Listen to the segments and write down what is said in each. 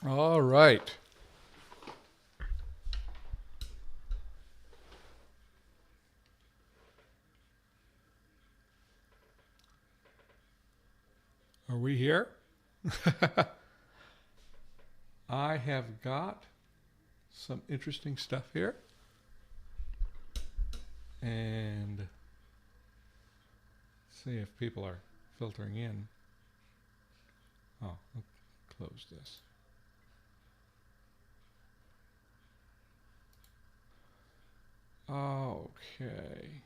All right. Are we here? I have got some interesting stuff here. And see if people are filtering in. Oh, I'll close this. Okay.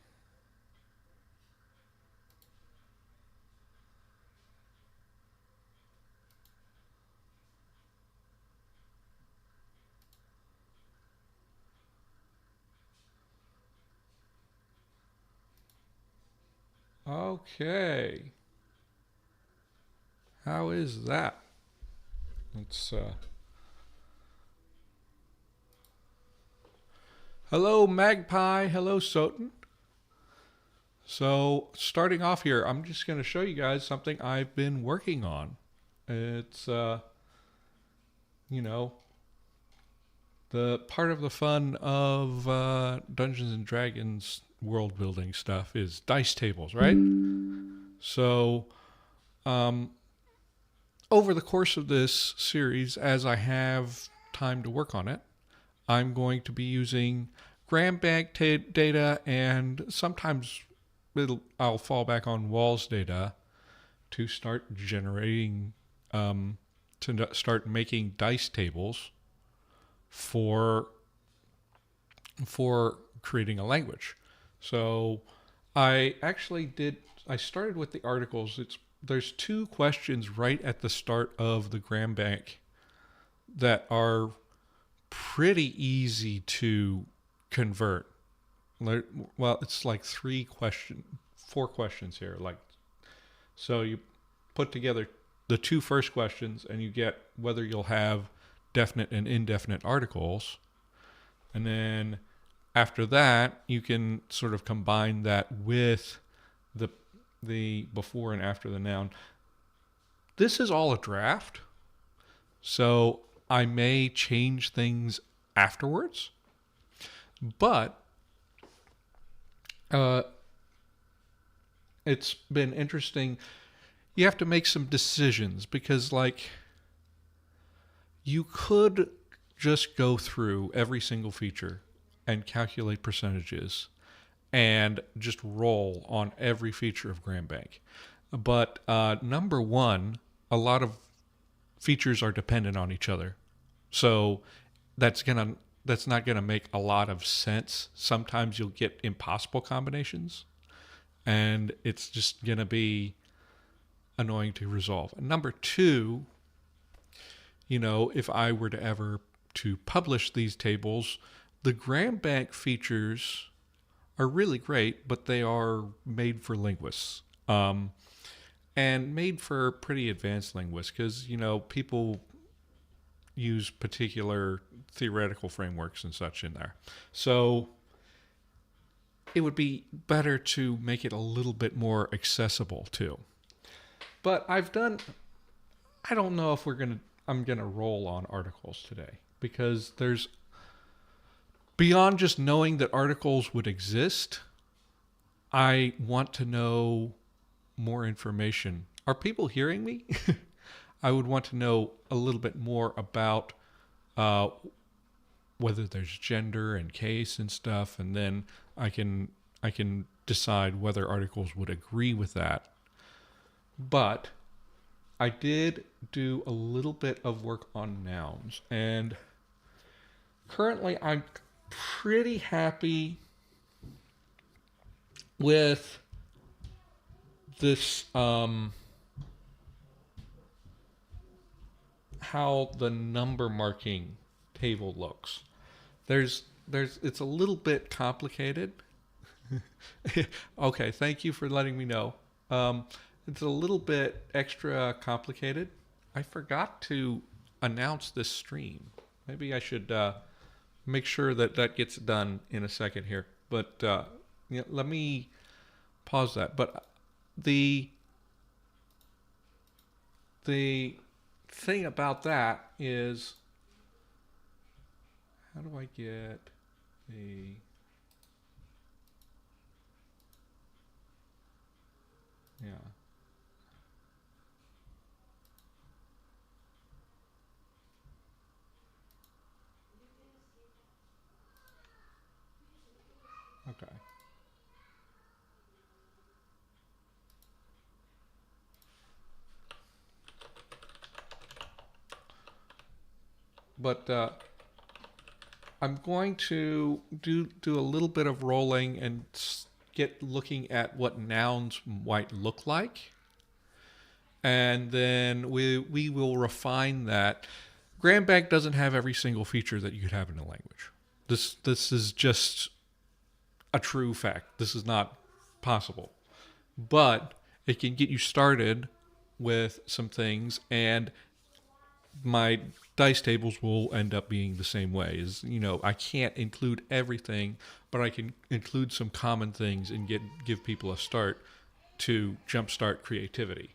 Okay. How is that? Let's Hello Magpie, hello Soten. So, starting off here, I'm just going to show you guys something I've been working on. It's you know, the part of the fun of Dungeons and Dragons world building stuff is dice tables, right? So, um, over the course of this series, as I have time to work on it, I'm going to be using gram bank data, and sometimes I'll fall back on walls data to start generating, to start making dice tables for creating a language. So I actually did. I started with the articles. There's two questions right at the start of the gram bank that are pretty easy to convert. Well, it's like four questions here. Like, so you put together the two first questions and you get whether you'll have definite and indefinite articles. And then after that, you can sort of combine that with the before and after the noun. This is all a draft, so I may change things afterwards, but uh, it's been interesting. You have to make some decisions because, like, you could just go through every single feature and calculate percentages and just roll on every feature of Gram Bank. But number one, a lot of features are dependent on each other. So that's gonna that's not gonna make a lot of sense. Sometimes you'll get impossible combinations, and it's just gonna be annoying to resolve. And number two, if I were to ever to publish these tables, the Gram Bank features are really great, but they are made for linguists. And made for pretty advanced linguists because, people use particular theoretical frameworks and such in there. So it would be better to make it a little bit more accessible too. But I don't know if I'm going to roll on articles today because there's, beyond just knowing that articles would exist, I want to know more information. Are people hearing me? I would want to know a little bit more about uh, whether there's gender and case and stuff, and then I can decide whether articles would agree with that. But I did do a little bit of work on nouns, and currently I'm pretty happy with this how the number marking table looks. There's it's a little bit complicated. Okay, thank you for letting me know. It's a little bit extra complicated. I forgot to announce this stream. Maybe I should make sure that that gets done in a second here. But let me pause that. But the the thing about that is, how do I get a... Yeah. Okay. But I'm going to do a little bit of rolling and get looking at what nouns might look like, and then we will refine that. Graham Bank doesn't have every single feature that you could have in a language. This is just a true fact. This is not possible, but it can get you started with some things, and my dice tables will end up being the same way. Is, you know, I can't include everything, but I can include some common things and give people a start to jumpstart creativity.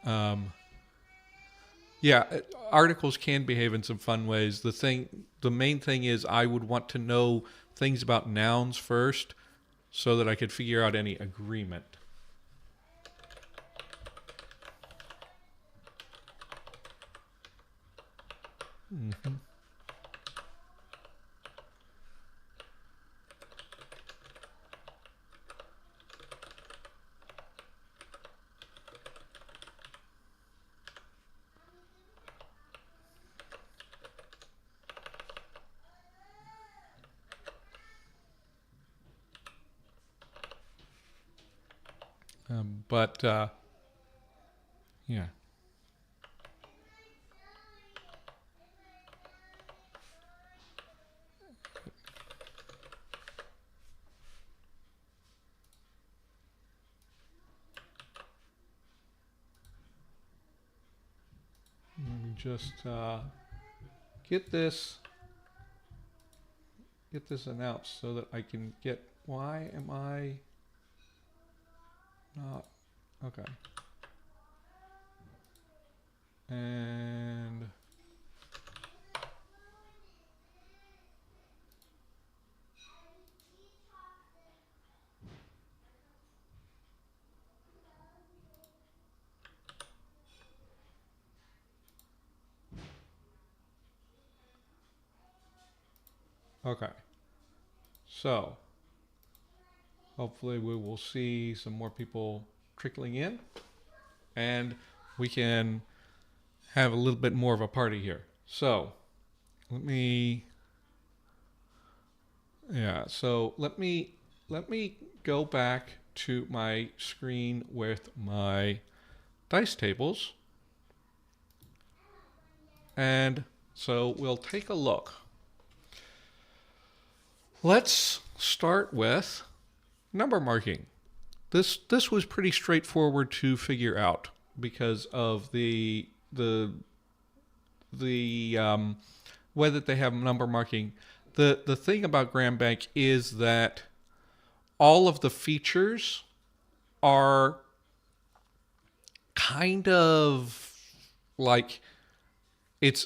Yeah, articles can behave in some fun ways. The main thing is I would want to know things about nouns first, so that I could figure out any agreement. Mm-hmm. But yeah. Let me just get this announced so that I can get. Why am I not okay? And okay, so hopefully we will see some more people trickling in, and we can have a little bit more of a party here. So let me let me go back to my screen with my dice tables, and so we'll take a look. Let's start with number marking. This was pretty straightforward to figure out because of the way that they have number marking. The thing about Graham Bank is that all of the features are kind of like, it's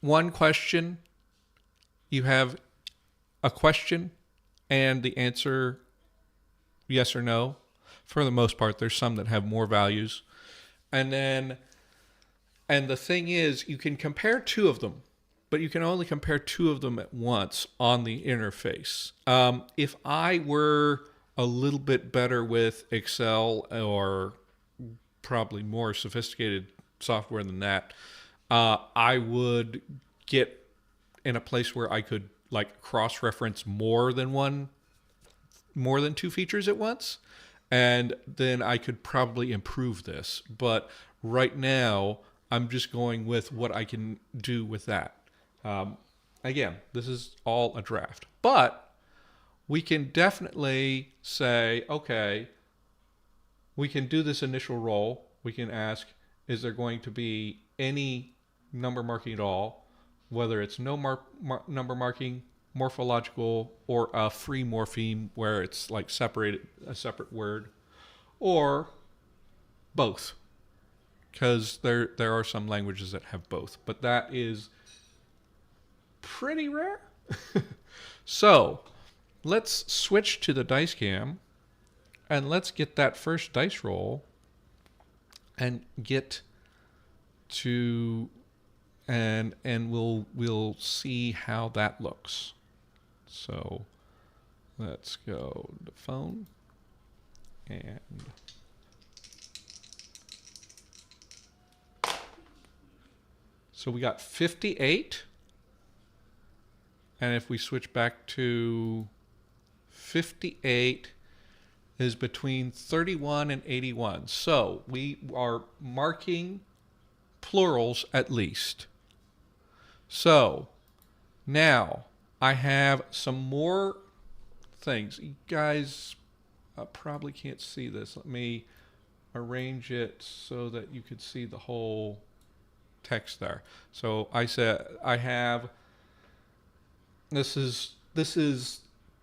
one question. You have a question and the answer yes or no. For the most part, there's some that have more values. And the thing is, you can compare two of them, but you can only compare two of them at once on the interface. If I were a little bit better with Excel or probably more sophisticated software than that, I would get in a place where I could like cross-reference more than two features at once, and then I could probably improve this. But right now, I'm just going with what I can do with that. Again, this is all a draft, but we can definitely say, okay, we can do this initial roll. We can ask, is there going to be any number marking at all, whether it's no number marking, morphological, or a free morpheme where it's like separated, a separate word, or both. because there are some languages that have both, but that is pretty rare. So let's switch to the dice cam and let's get that first dice roll and get to and we'll see how that looks. So let's go to phone and so we got 58. And if we switch back to 58 is between 31 and 81. So we are marking plurals at least. So now I have some more things. You guys probably can't see this. Let me arrange it so that you could see the whole text there. So I said I have this is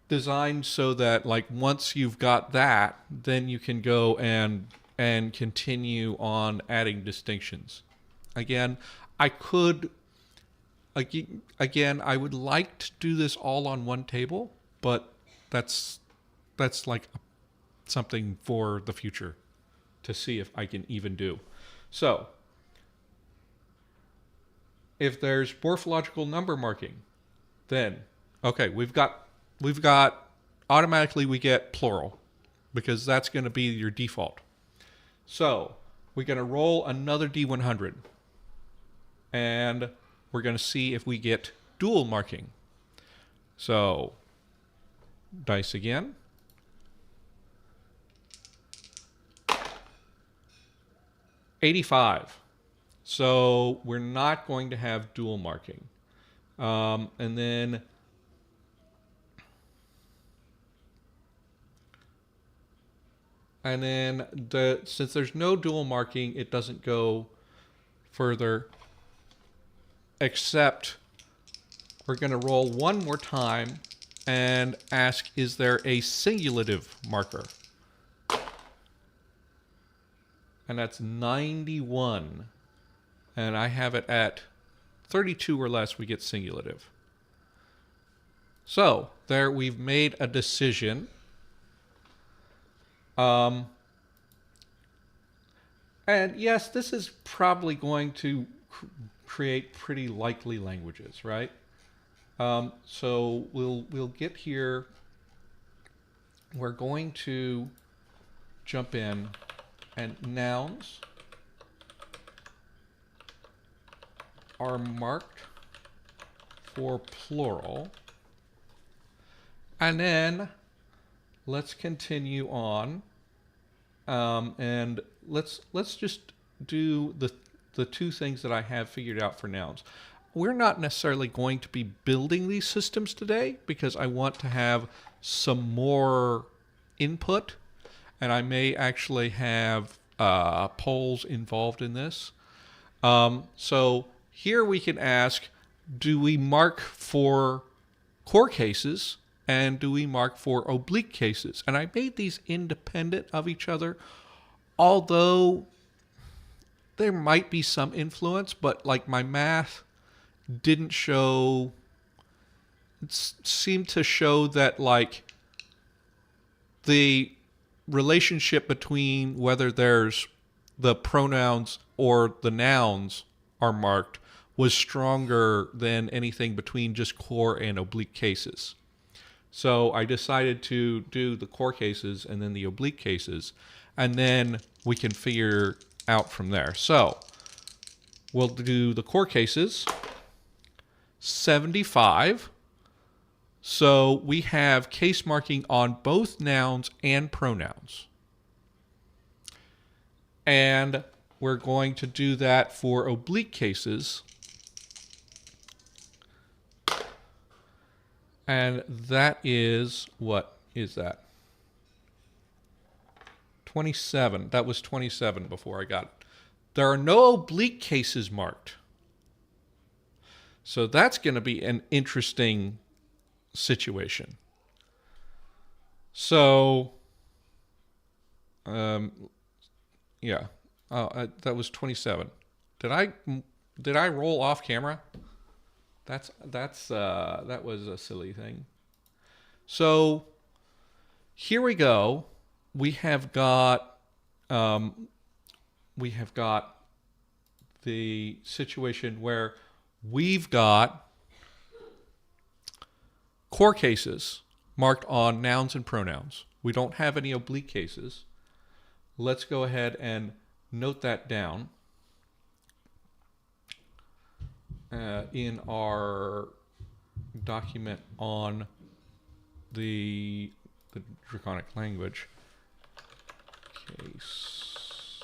designed so that like once you've got that, then you can go and continue on adding distinctions. Again, I would like to do this all on one table, but that's like something for the future to see if I can even do. So if there's morphological number marking, then okay, we've got automatically we get plural because that's going to be your default. So we're going to roll another D100 and we're going to see if we get dual marking. So dice again. $85. So we're not going to have dual marking. And then since there's no dual marking, it doesn't go further, except we're going to roll one more time and ask, is there a singulative marker? And that's 91. And I have it at 32 or less, we get singulative. So there we've made a decision. And yes, this is probably going to create pretty likely languages, right? So we'll get here. We're going to jump in and nouns are marked for plural. And then let's continue on. And let's just do the two things that I have figured out for nouns. We're not necessarily going to be building these systems today because I want to have some more input, and I may actually have polls involved in this. So here we can ask, do we mark for core cases and do we mark for oblique cases? And I made these independent of each other, although there might be some influence, but like my math didn't show, it seemed to show that like the relationship between whether there's the pronouns or the nouns are marked was stronger than anything between just core and oblique cases. So I decided to do the core cases and then the oblique cases, and then we can figure out from there. So we'll do the core cases. 75. So we have case marking on both nouns and pronouns. And we're going to do that for oblique cases. And that is, what is that? 27. That was 27 before I got it. There are no oblique cases marked. So that's going to be an interesting situation. So, yeah, That was 27. Did I roll off camera? That was a silly thing. So here we go. We have got the situation where we've got core cases marked on nouns and pronouns. We don't have any oblique cases. Let's go ahead and note that down in our document on the Draconic language. Case.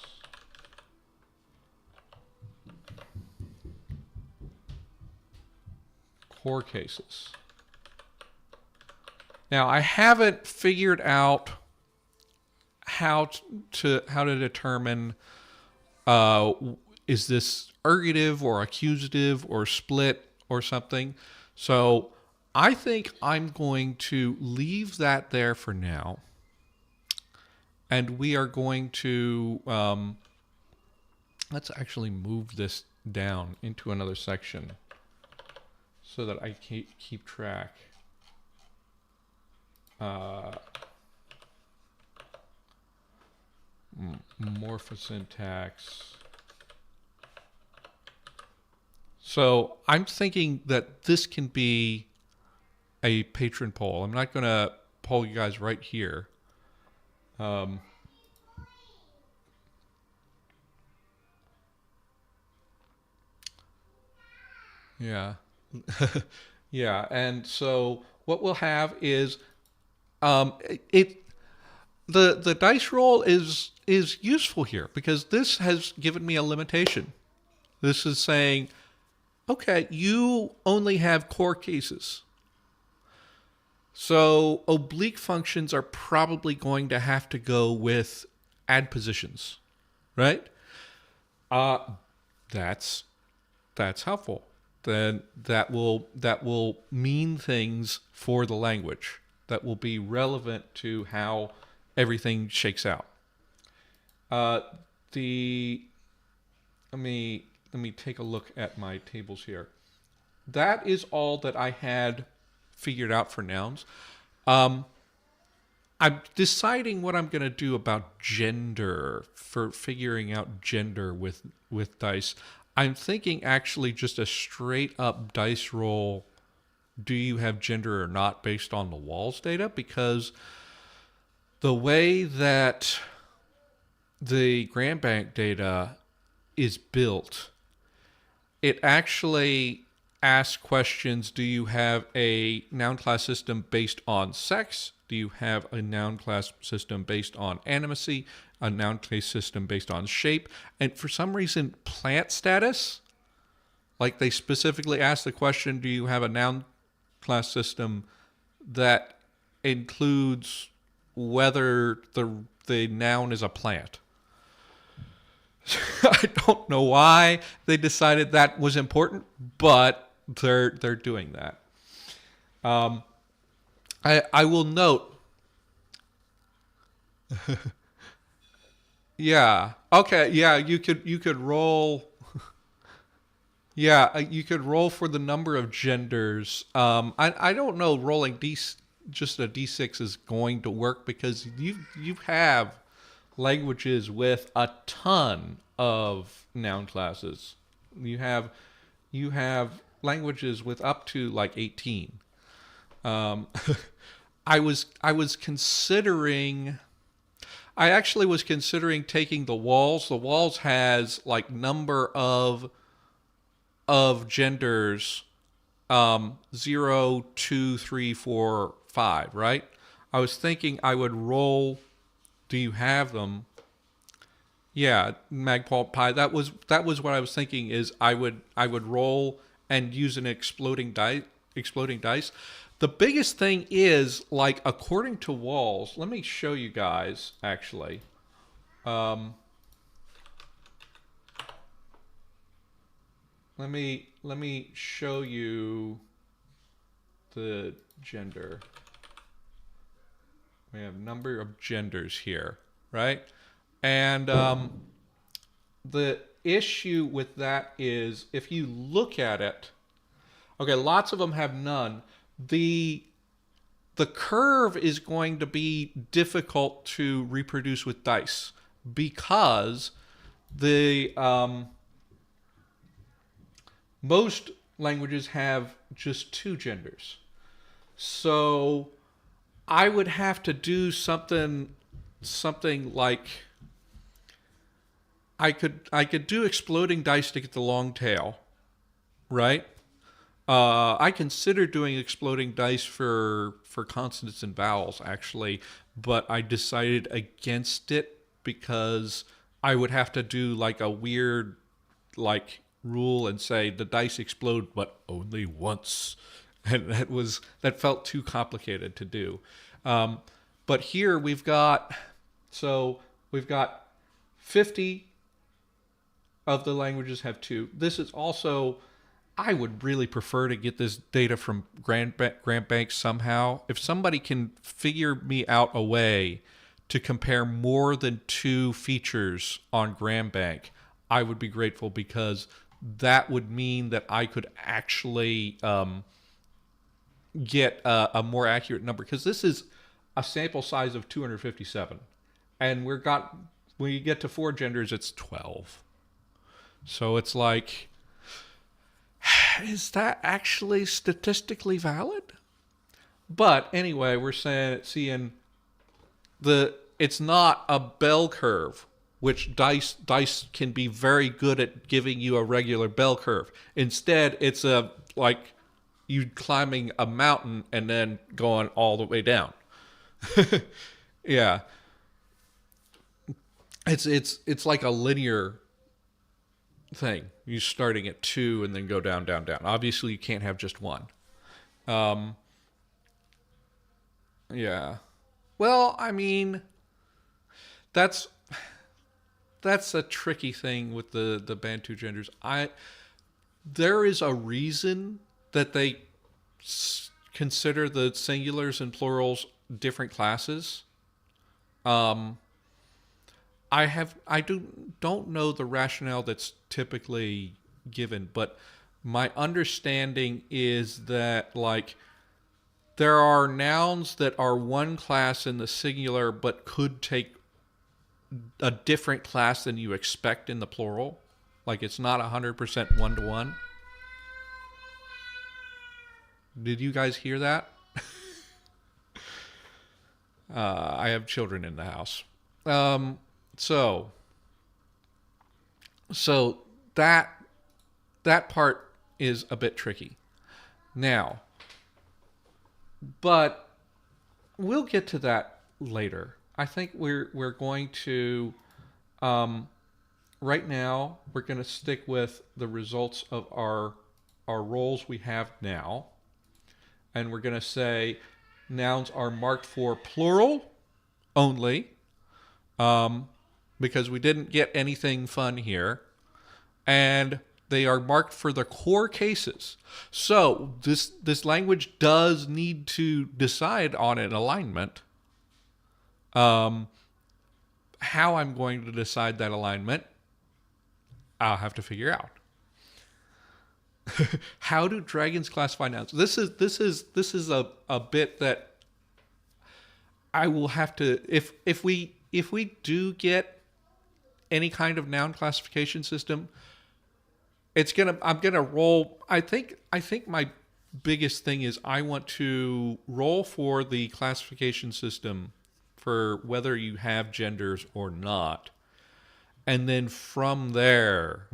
Core cases. Now, I haven't figured out how to determine is this ergative or accusative or split or something. So I think I'm going to leave that there for now. And we are going to, let's actually move this down into another section so that I keep track. Morphosyntax. So I'm thinking that this can be a patron poll. I'm not going to poll you guys right here. Yeah. Yeah, and so what we'll have is the dice roll is useful here because this has given me a limitation. This is saying, okay, you only have core cases. So oblique functions are probably going to have to go with add positions, right? That's helpful. Then that will mean things for the language that will be relevant to how everything shakes out. Let me take a look at my tables here. That is all that I had figured out for nouns. I'm deciding what I'm going to do about gender for figuring out gender with dice. I'm thinking actually just a straight up dice roll. Do you have gender or not based on the walls data? Because the way that the Grand Bank data is built, it actually asks questions. Do you have a noun class system based on sex? Do you have a noun class system based on animacy? A noun class system based on shape? And for some reason, plant status, like they specifically ask the question, do you have a noun class system that includes whether the noun is a plant? I don't know why they decided that was important, but they're doing that. I will note. Yeah. Okay. Yeah. You could roll. Yeah. You could roll for the number of genders. I don't know. Rolling just a d6 is going to work because you have languages with a ton of noun classes. You have languages with up to like 18. I actually was considering taking the walls. The walls has like number of genders, 0, 2, 3, 4, 5, right? I was thinking I would roll. Do you have them? Yeah, Magpie. That was what I was thinking. Is I would roll and use an exploding dice. The biggest thing is, like, according to walls. Let me show you guys actually. Let me show you the gender. We have number of genders here, right? And the issue with that is if you look at it, okay, lots of them have none. The the curve is going to be difficult to reproduce with dice because the most languages have just two genders. So I would have to do something like I could do exploding dice to get the long tail, right? I considered doing exploding dice for consonants and vowels actually, but I decided against it because I would have to do like a weird like rule and say the dice explode but only once, and that felt too complicated to do. But here we've got 50 of the languages have two. This is also, I would really prefer to get this data from Grant Bank somehow. If somebody can figure me out a way to compare more than two features on Grant Bank, I would be grateful, because that would mean that I could actually get a more accurate number. Because this is a sample size of 257, and when you get to four genders, it's 12. So it's like, is that actually statistically valid? But anyway, we're seeing it's not a bell curve, which dice can be very good at giving you a regular bell curve. Instead, it's like you climbing a mountain and then going all the way down. Yeah, it's like a linear thing. You're starting at 2 and then go down, down, down. Obviously, you can't have just one. Yeah. Well, I mean, that's a tricky thing with the Bantu genders. There is a reason that they consider the singulars and plurals different classes. I don't know the rationale that's typically given, but my understanding is that like there are nouns that are one class in the singular but could take a different class than you expect in the plural. Like it's not 100% one-to-one. Did you guys hear that? I have children in the house. So that part is a bit tricky. Now, but we'll get to that later. I think we're going to right now we're going to stick with the results of our roles we have now, and we're going to say nouns are marked for plural only. Because we didn't get anything fun here, and they are marked for the core cases. So this language does need to decide on an alignment. How I'm going to decide that alignment, I'll have to figure out. How do dragons classify nouns? This is a bit that I will have to, if we do get any kind of noun classification system, I'm gonna roll. I think my biggest thing is I want to roll for the classification system for whether you have genders or not, and then from there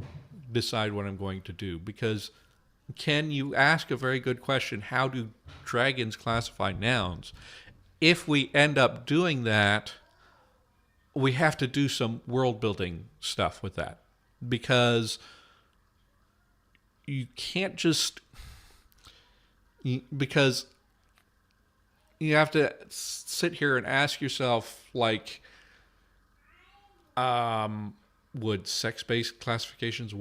decide what I'm going to do. Because Ken, you ask a very good question. How do dragons classify nouns? If we end up doing that, we have to do some world building stuff with that, because you can't just, because you have to sit here and ask yourself, like, would sex-based classifications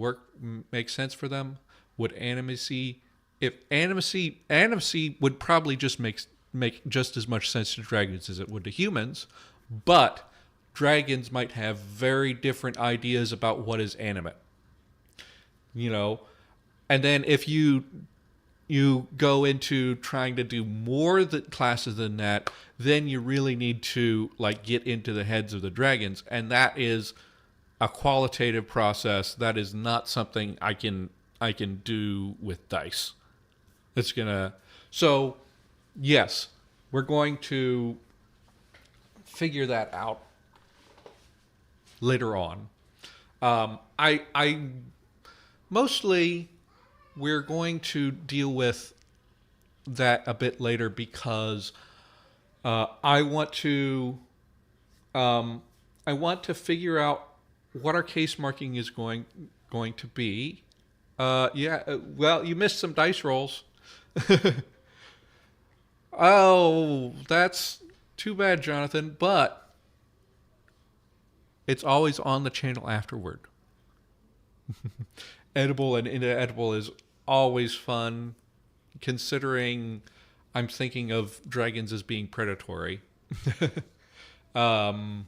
make sense for them? Would animacy would probably just make just as much sense to dragons as it would to humans, but dragons might have very different ideas about what is animate. You know, and then if you go into trying to do more classes than that, then you really need to like get into the heads of the dragons, and that is a qualitative process. That is not something I can do with dice. It's gonna. So yes, we're going to figure that out later on. I mostly we're going to deal with that a bit later because I want to figure out what our case marking is going to be. Well, you missed some dice rolls. Oh, that's too bad, Jonathan, but it's always on the channel afterward. Edible and inedible is always fun, considering I'm thinking of dragons as being predatory. And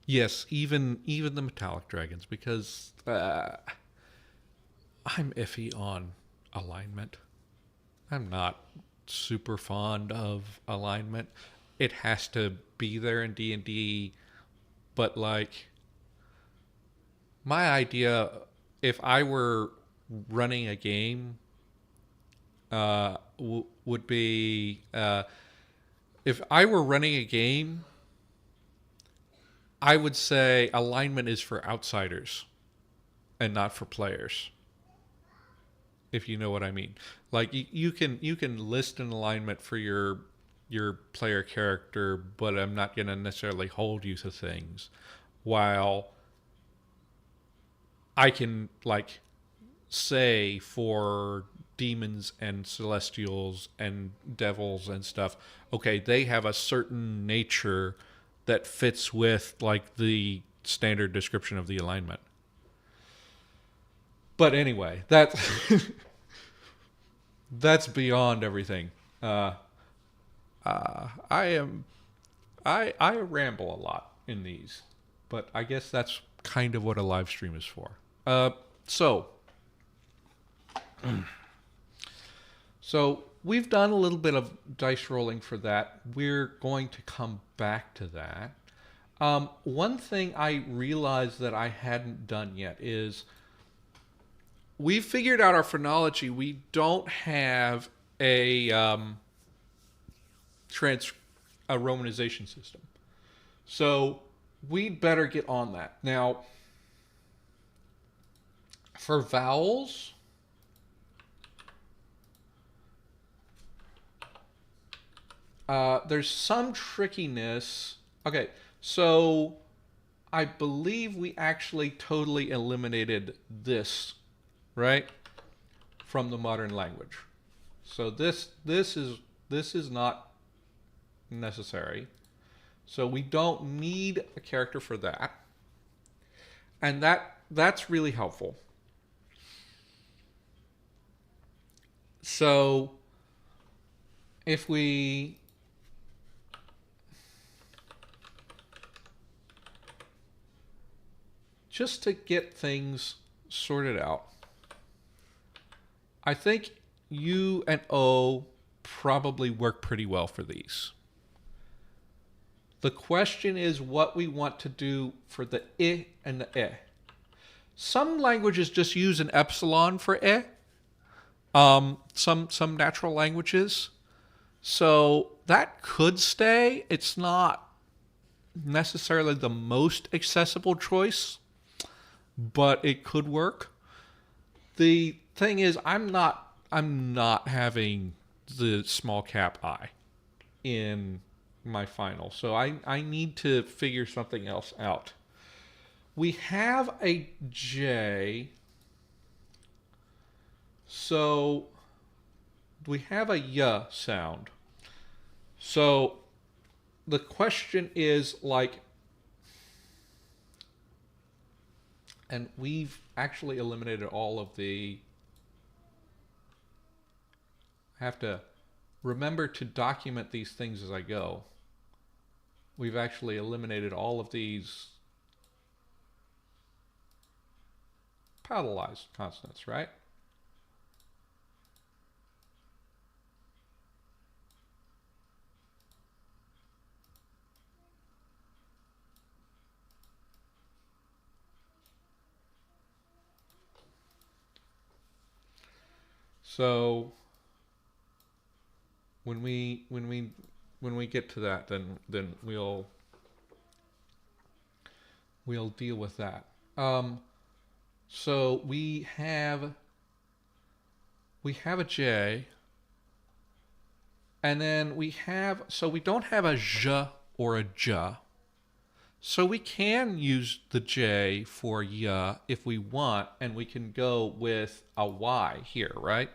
yes, even the metallic dragons, because I'm iffy on alignment. I'm not super fond of alignment. It has to be there in D&D, but like my idea, if I were running a game, would be if I were running a game, I would say alignment is for outsiders and not for players. If you know what I mean. Like you can list an alignment for your player character, but I'm not going to necessarily hold you to things. While I can like say for demons and celestials and devils and stuff, okay, they have a certain nature that fits with like the standard description of the alignment. But anyway, that's beyond everything. I ramble a lot in these, but I guess that's kind of what a live stream is for. So we've done a little bit of dice rolling for that. We're going to come back to that. One thing I realized that I hadn't done yet is we've figured out our phonology. We don't have a romanization system. So we'd better get on that. Now, for vowels, there's some trickiness. Okay, so I believe we actually totally eliminated this, right, from the modern language. So this is not necessary. So we don't need a character for that. And that's really helpful. So if we just to get things sorted out, I think U and O probably work pretty well for these. The question is what we want to do for the I and the E. Some languages just use an epsilon for E. Some natural languages. So that could stay. It's not necessarily the most accessible choice, but it could work. The thing is, I'm not having the small cap I in my final. So I need to figure something else out. We have a J. So we have a Y sound. So the question is like, and we've actually eliminated all of the, I have to remember to document these things as I go. We've actually eliminated all of these palatalized consonants, right? So when we get to that, then we'll deal with that. So we have a J, and then we don't have a J or a J. So we can use the J for ya if we want, and we can go with a Y here, right?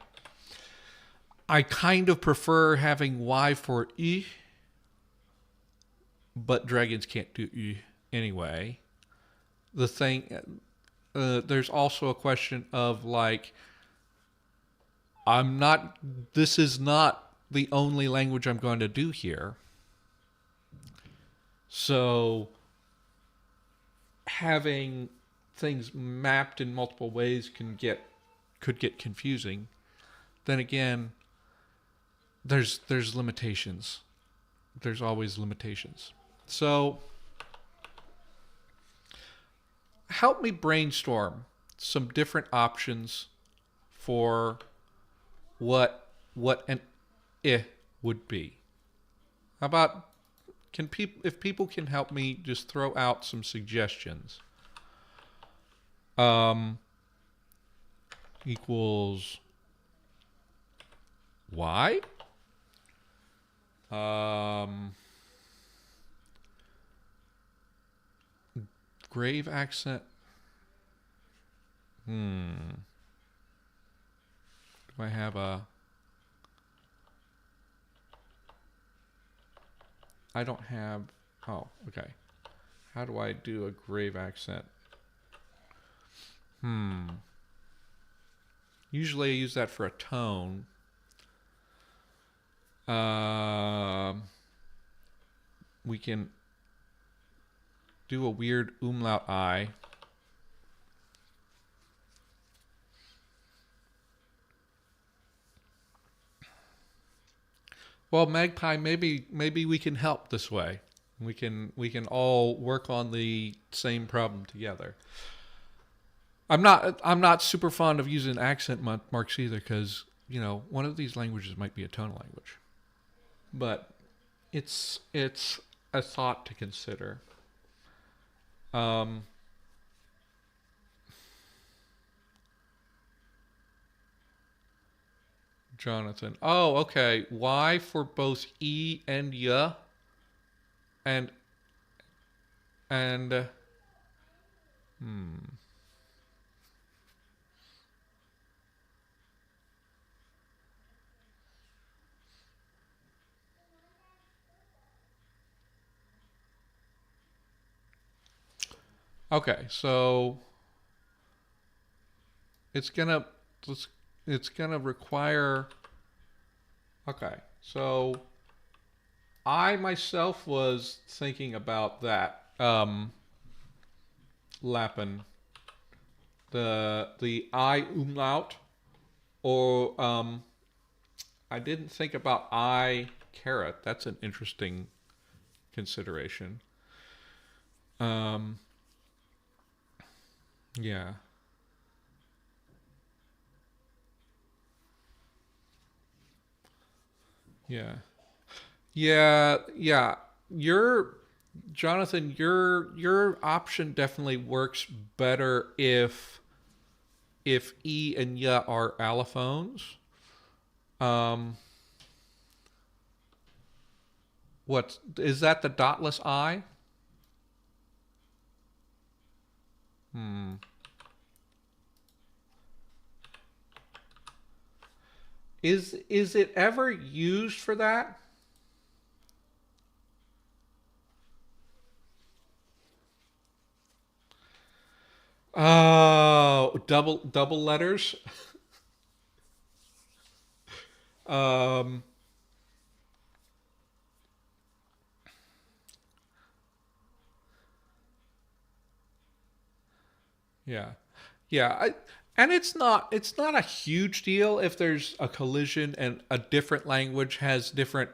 I kind of prefer having Y for I, but dragons can't do I anyway. The thing, there's also a question of like, this is not the only language I'm going to do here. So having things mapped in multiple ways could get confusing. Then again, there's limitations. There's always limitations. So help me brainstorm some different options for what an I would be. How about if people can help me just throw out some suggestions. Equals Y. Grave accent. Do I have a... I don't have... Oh, okay. How do I do a grave accent? Usually I use that for a tone. We can do a weird umlaut I. Well, Magpie, maybe we can help this way. We can all work on the same problem together. I'm not super fond of using accent marks either, because one of these languages might be a tonal language, but it's a thought to consider. Jonathan. Oh, okay. Y for both E and Y, and okay. So it's gonna require. Okay, so I myself was thinking about that. Lappen, the I umlaut, or I didn't think about I caret. That's an interesting consideration. Yeah. Yeah. Yeah. Jonathan, your option definitely works better if E and Y are allophones. What is that, the dotless I? Is it ever used for that? Oh, double letters. Yeah. Yeah. And it's not a huge deal if there's a collision and a different language has different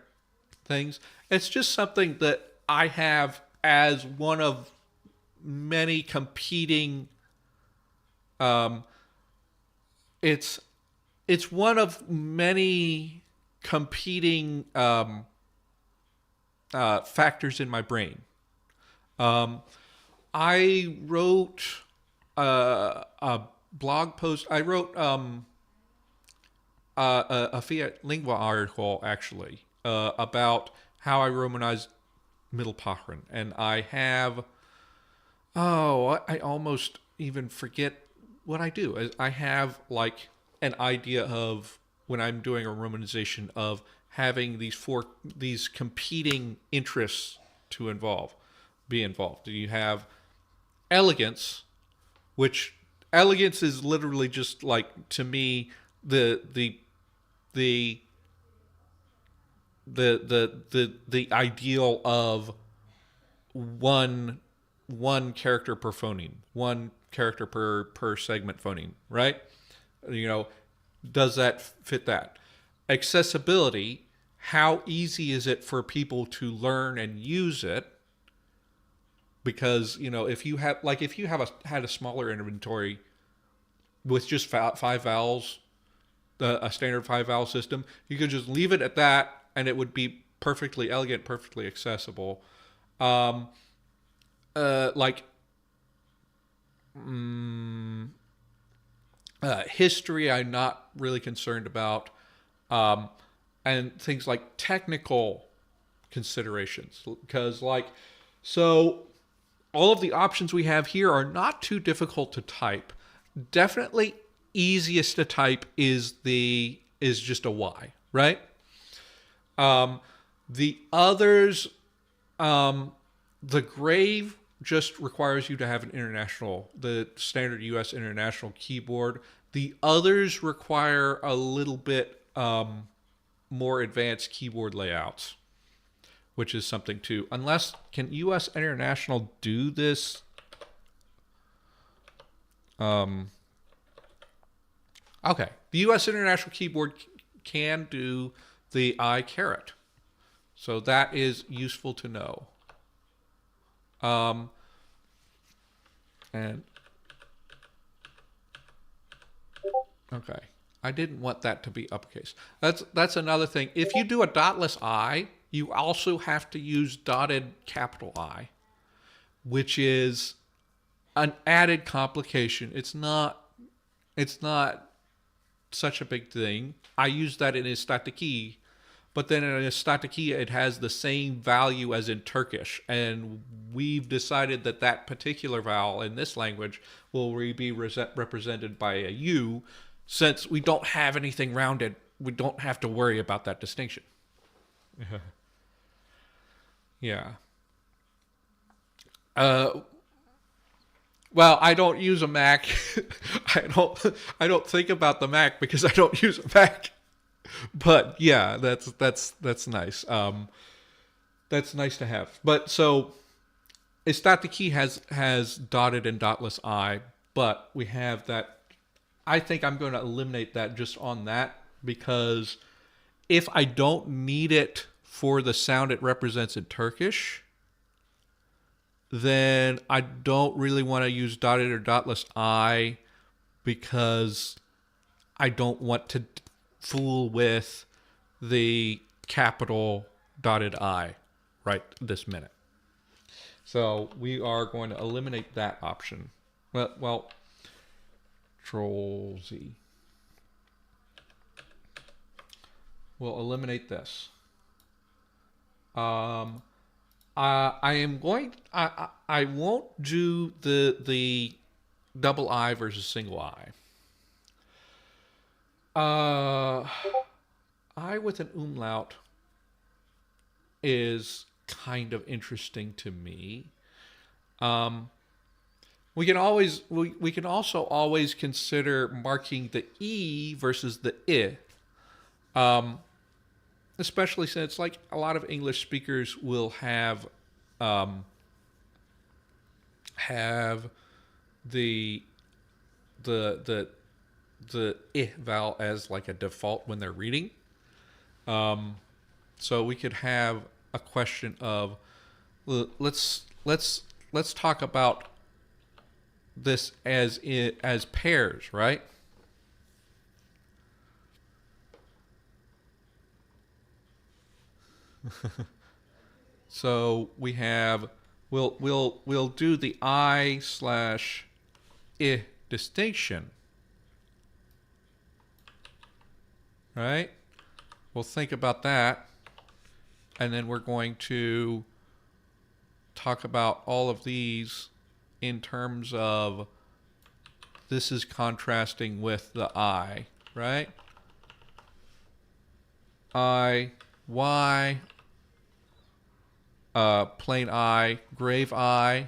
things. It's just something that I have as one of many competing. Um, it's it's one of many competing factors in my brain. Um, I wrote a blog post. I wrote a Fiat Lingua article actually about how I romanized Mittelpaaren, and I have I almost even forget what I do. I have like an idea of when I'm doing a romanization of having these competing interests to be involved. You have elegance, which elegance is literally just like to me the the the ideal of one one character per phoneme, one character per segment phoneme, right? You know, does that fit that? Accessibility, how easy is it for people to learn and use it? Because, if you have had a smaller inventory with just five vowels, a standard five vowel system, you could just leave it at that and it would be perfectly elegant, perfectly accessible. Um, like history, I'm not really concerned about, um, and things like technical considerations, because so all of the options we have here are not too difficult to type. Definitely easiest to type is just a Y, right? The others, the grave just requires you to have the standard U.S. international keyboard. The others require a little bit more advanced keyboard layouts, which is something too. Can U.S. international do this? Okay, the U.S. international keyboard can do the I caret, so that is useful to know. And okay, I didn't want that to be uppercase. That's another thing. If you do a dotless I, you also have to use dotted capital I, which is an added complication. It's not such a big thing. I use that in istatiki, but then in istatiki it has the same value as in Turkish, and we've decided that particular vowel in this language will be represented by a U. Since we don't have anything rounded, we don't have to worry about that distinction. Yeah. Well, I don't use a Mac. I don't think about the Mac because I don't use a Mac. But yeah, that's nice. That's nice to have. But so istatiki has dotted and dotless I, but we have that. I think I'm going to eliminate that just on that, because if I don't need it for the sound it represents in Turkish, then I don't really want to use dotted or dotless I, because I don't want to fool with the capital dotted I right this minute. So we are going to eliminate that option. Well, Control Z. We'll eliminate this. I am going. I won't do the double I versus single I. I with an umlaut is kind of interesting to me. We can also always consider marking the E versus the I. Especially since like a lot of English speakers will have the the I vowel as like a default when they're reading. So we could have a question of let's talk about this as pairs, right? So we have we'll do the I slash I distinction, right? We'll think about that, and then we're going to talk about all of these in terms of this is contrasting with the I, right? I, Y, plain I, grave I,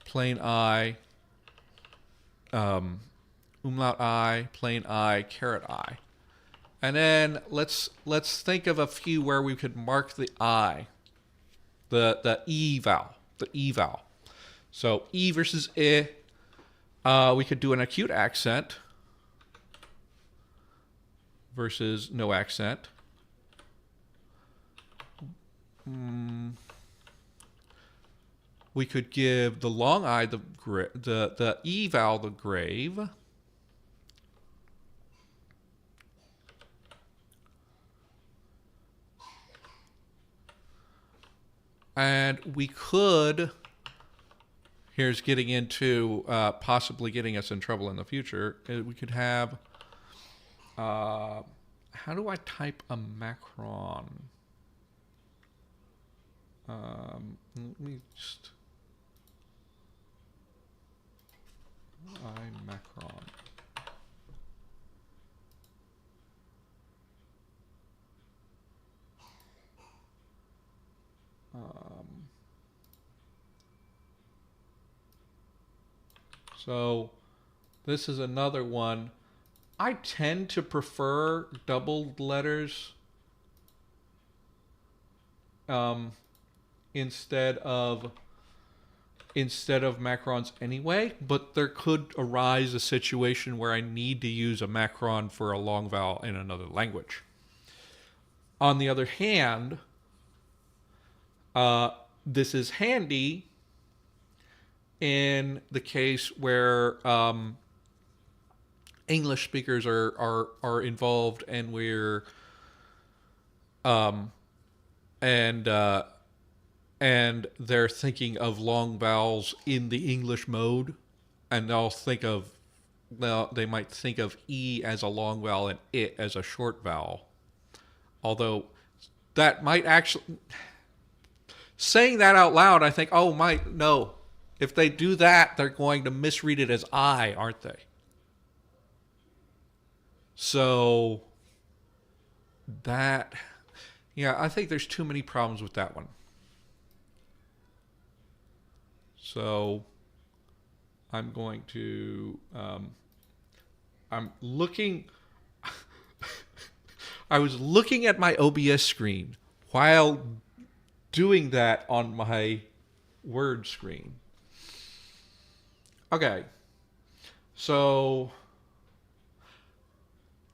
plain I, umlaut I, plain I, caret I. And then let's think of a few where we could mark the I, the E vowel, the E vowel. So E versus I, we could do an acute accent versus no accent. We could give the long I the E vowel the grave. And we could, here's getting into possibly getting us in trouble in the future. We could have, how do I type a macron? Let me just, I macron. So this is another one. I tend to prefer doubled letters instead of macrons anyway, but there could arise a situation where I need to use a macron for a long vowel in another language. On the other hand, this is handy in the case where English speakers are involved, and we're and they're thinking of long vowels in the English mode, and they might think of E as a long vowel and it as a short vowel. Although that might actually, saying that out loud, I think, no. If they do that, they're going to misread it as I, aren't they? So that, yeah, I think there's too many problems with that one. So I'm going to, I'm looking, I was looking at my OBS screen while doing that on my Word screen. Okay, so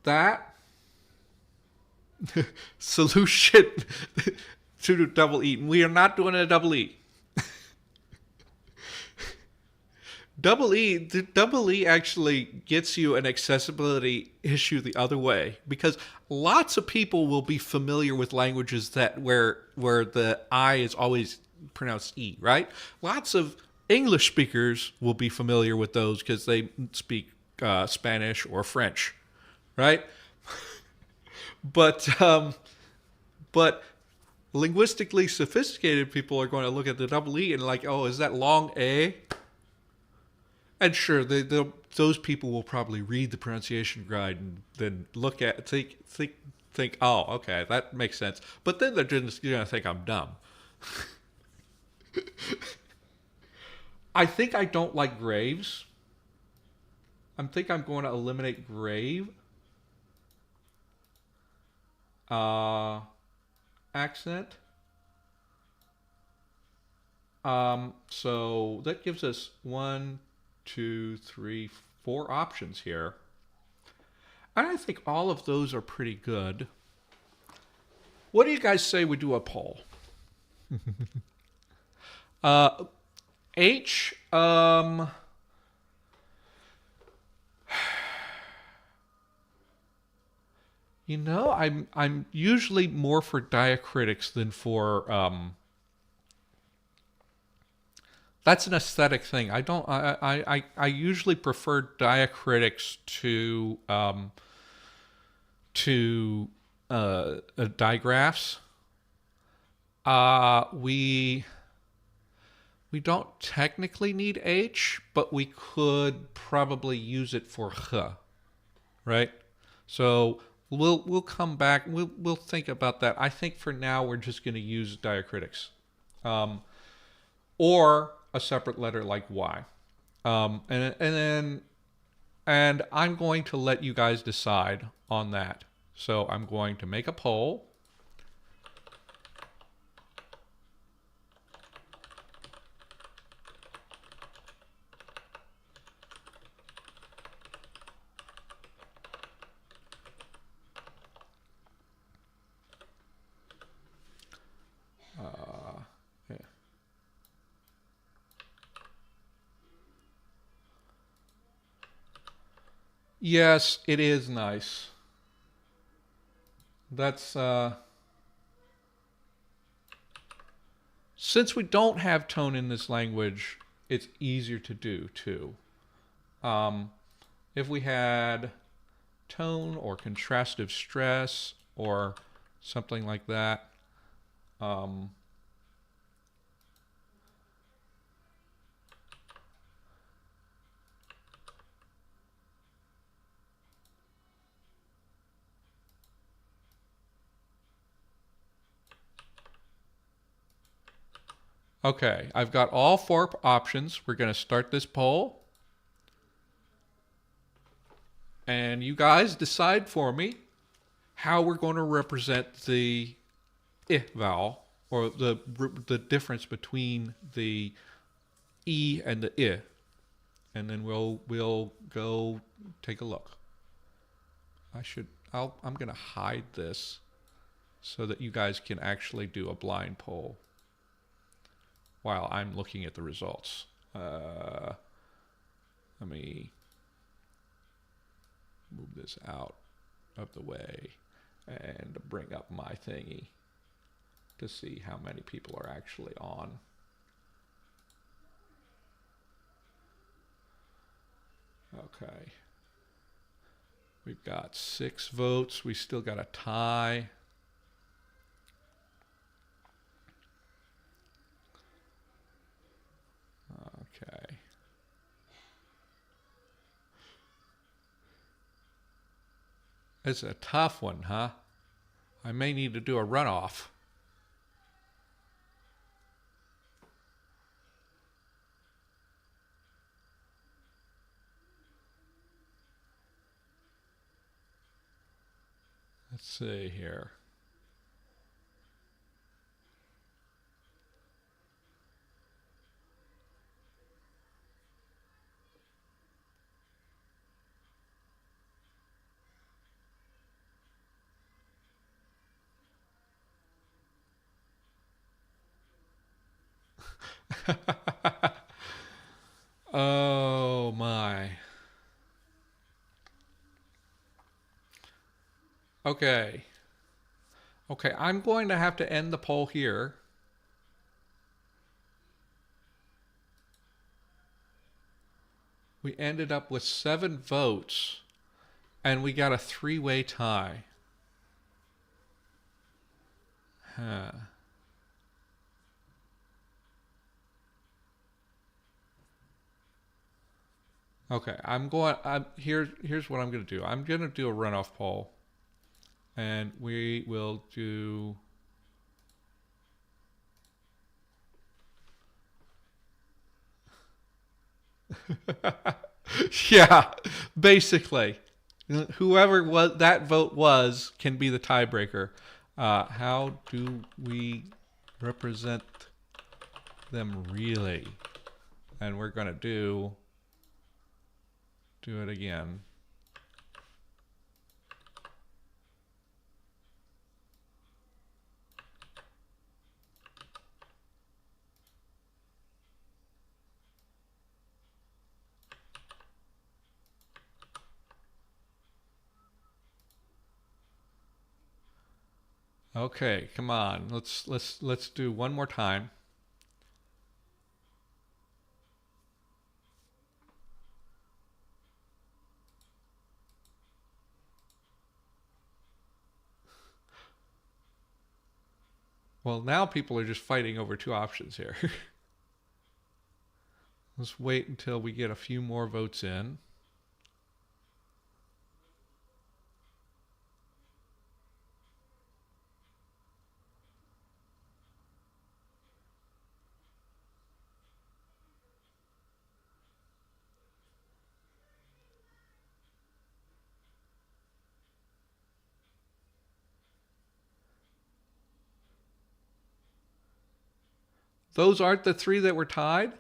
that solution to double E. We are not doing a double E. Double E actually gets you an accessibility issue the other way, because lots of people will be familiar with languages that where the I is always pronounced E, right? Lots of English speakers will be familiar with those because they speak Spanish or French, right? But linguistically sophisticated people are going to look at the double E and like, oh, is that long A? And sure, those people will probably read the pronunciation guide and then look at think, oh, okay, that makes sense. But then they're just going to think I'm dumb. I think I don't like graves. I think I'm going to eliminate grave. Accent. So that gives us 1, 2, 3, 4 options here. And I think all of those are pretty good. What do you guys say we do a poll? H, you know, I'm usually more for diacritics than for that's an aesthetic thing. I usually prefer diacritics to digraphs. We don't technically need H, but we could probably use it for H, right? So we'll come back. We'll think about that. I think for now we're just going to use diacritics, or a separate letter like Y, and I'm going to let you guys decide on that. So I'm going to make a poll. Yeah. Yes, it is nice. That's since we don't have tone in this language, it's easier to do too. If we had tone or contrastive stress or something like that, okay, I've got all 4 options. We're going to start this poll. And you guys decide for me how we're going to represent the I vowel, or the difference between the E and the I. And then we'll go take a look. I'm going to hide this so that you guys can actually do a blind poll while I'm looking at the results. Let me move this out of the way and bring up my thingy to see how many people are actually on. Okay. We've got 6 votes. We still got a tie. Okay. It's a tough one, huh? I may need to do a runoff. Let's see here. Oh my. Okay. Okay, I'm going to have to end the poll here. We ended up with 7 votes, and we got a 3-way tie. Huh. Okay, here's what I'm going to do. I'm going to do a runoff poll, and we will do. Yeah, basically, whoever that vote was can be the tiebreaker. How do we represent them really? And we're going to do do it again. Okay, come on. Let's do one more time. Well, now people are just fighting over two options here. Let's wait until we get a few more votes in. Those aren't the three that were tied?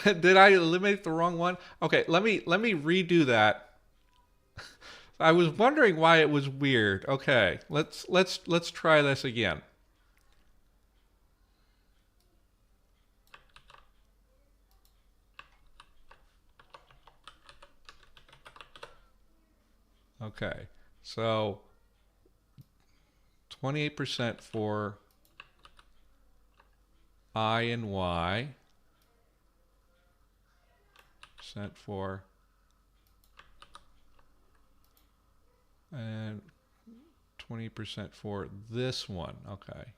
Did I eliminate the wrong one? Okay, let me redo that. I was wondering why it was weird. Okay, let's try this again. Okay, so 28% for I and Y. Percent for and 20% for this one. Okay.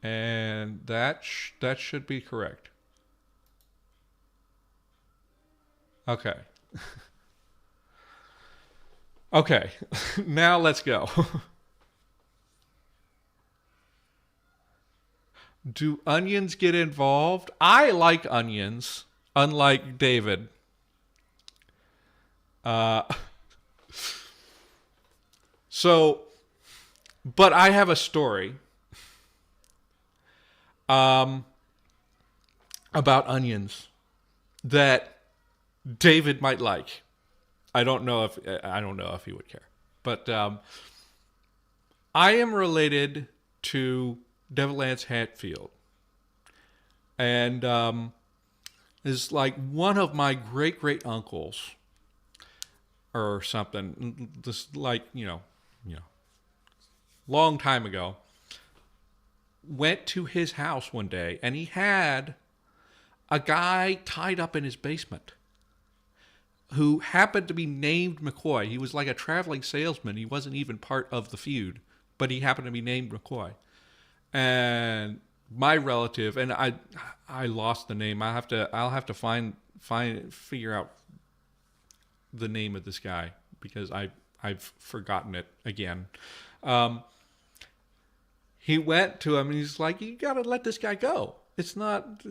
And that should be correct. Okay. Okay. Now let's go. Do onions get involved? I like onions, unlike David. So, but I have a story about onions that David might like. I don't know if he would care, but I am related to Devil Anse Hatfield, and is like one of my great uncles or something. This like long time ago. Went to his house one day, and he had a guy tied up in his basement who happened to be named McCoy. He was like a traveling salesman. He wasn't even part of the feud, but he happened to be named McCoy. And my relative, and I lost the name. I'll have to figure out the name of this guy because I've forgotten it again. He went to him and he's like, "You got to let this guy go. It's not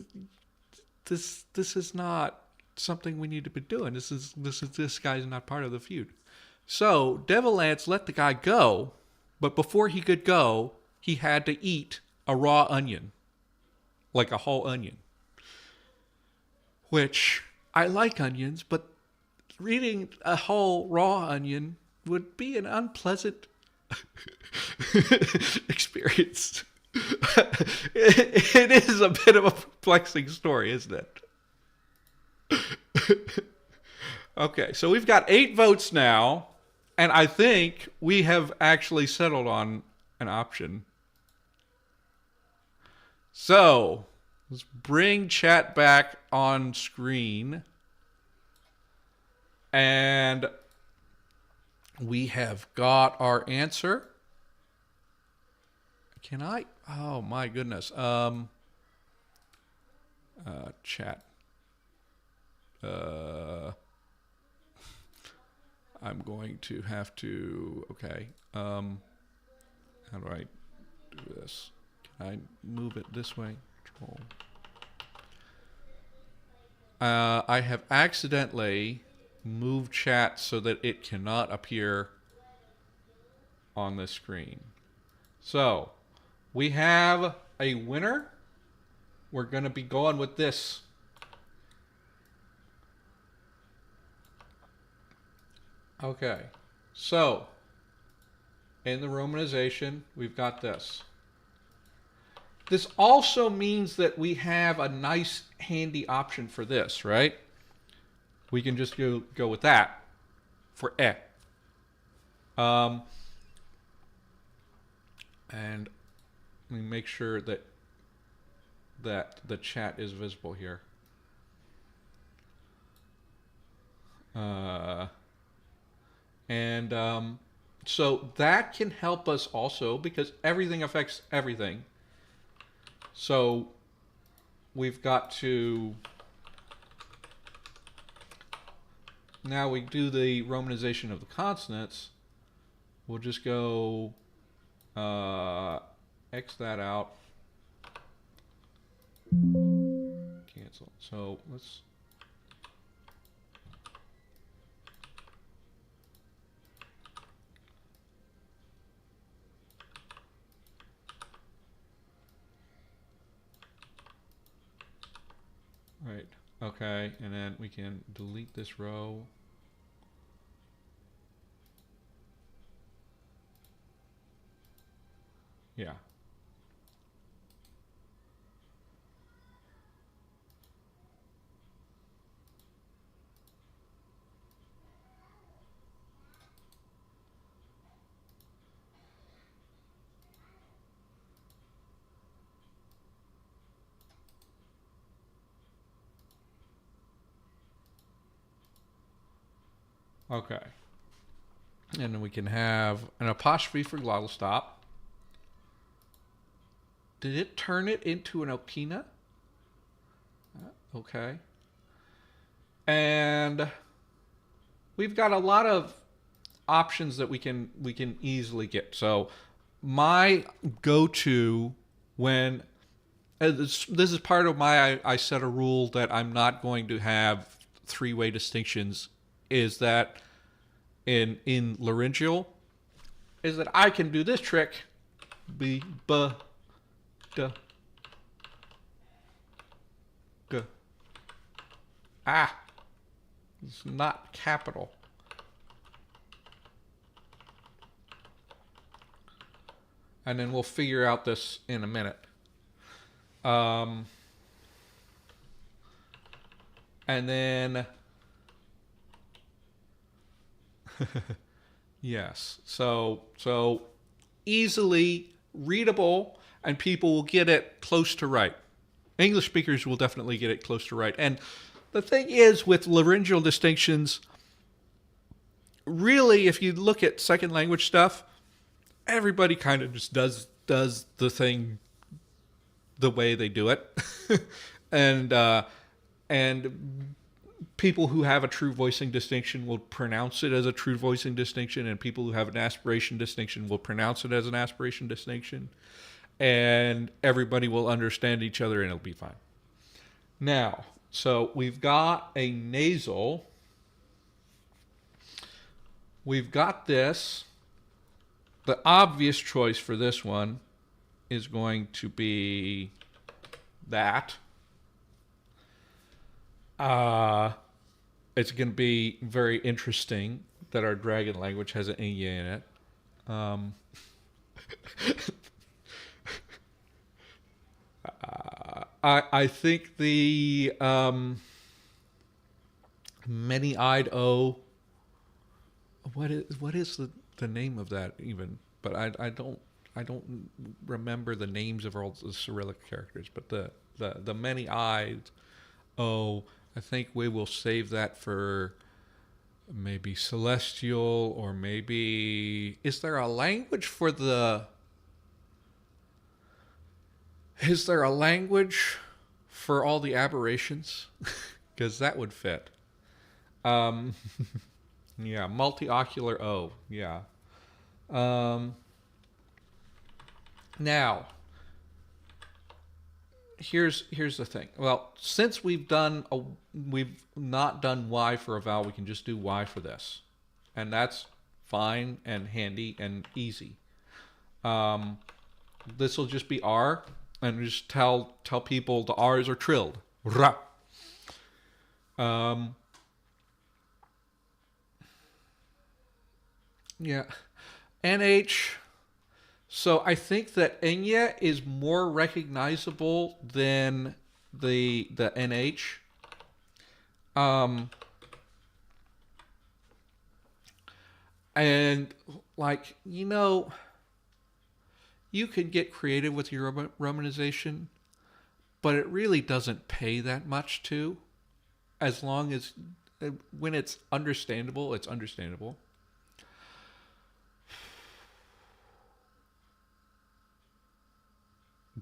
this is not something we need to be doing. This guy's not part of the feud." So Devil Anse let the guy go, but before he could go, he had to eat a raw onion, like a whole onion. Which I like onions, but eating a whole raw onion would be an unpleasant experience. It is a bit of a perplexing story, isn't it? Okay, so we've got 8 votes now, and I think we have actually settled on an option. So let's bring chat back on screen, and we have got our answer. Can I? Oh my goodness. Chat. I'm going to have to. Okay. How do I do this? Can I move it this way? Control. I have accidentally moved chat so that it cannot appear on this screen. So we have a winner. We're going to be going with this. Okay, so in the romanization, we've got this. This also means that we have a nice handy option for this, right? We can just go with that for e. And let me make sure that the chat is visible here. So that can help us also because everything affects everything. So we've got to, now we do the romanization of the consonants. We'll just go X that out. Cancel. So let's, right, okay, and then we can delete this row. Yeah. Okay. And then we can have an apostrophe for glottal stop. Did it turn it into an okina? Okay. And we've got a lot of options that we can easily get. So my go-to when this is part of my I set a rule that I'm not going to have three-way distinctions is that in laryngeal is that I can do this trick b b d g. It's not capital. And then we'll figure out this in a minute. And then yes, so easily readable, and people will get it close to right. English speakers will definitely get it close to right. And the thing is, with laryngeal distinctions, really, if you look at second language stuff, everybody kind of just does the thing the way they do it. and people who have a true voicing distinction will pronounce it as a true voicing distinction, and people who have an aspiration distinction will pronounce it as an aspiration distinction. And everybody will understand each other and it'll be fine. Now, so we've got a nasal. We've got this. The obvious choice for this one is going to be that. It's going to be very interesting that our dragon language has an ing in it. I think the many-eyed O. What is the name of that even? But I don't remember the names of all the Cyrillic characters. But the many-eyed O, I think we will save that for maybe celestial, or maybe, is there a language for the? Is there a language for all the aberrations? Because that would fit. Yeah, multiocular O. Yeah. Now, here's the thing. Well, since we've not done Y for a vowel, we can just do Y for this, and that's fine and handy and easy. This will just be R, and just tell people the R's are trilled. Ra. Yeah. NH. So I think that Enya is more recognizable than the NH. And like, you can get creative with your romanization, but it really doesn't pay that much to, as long as when it's understandable, it's understandable.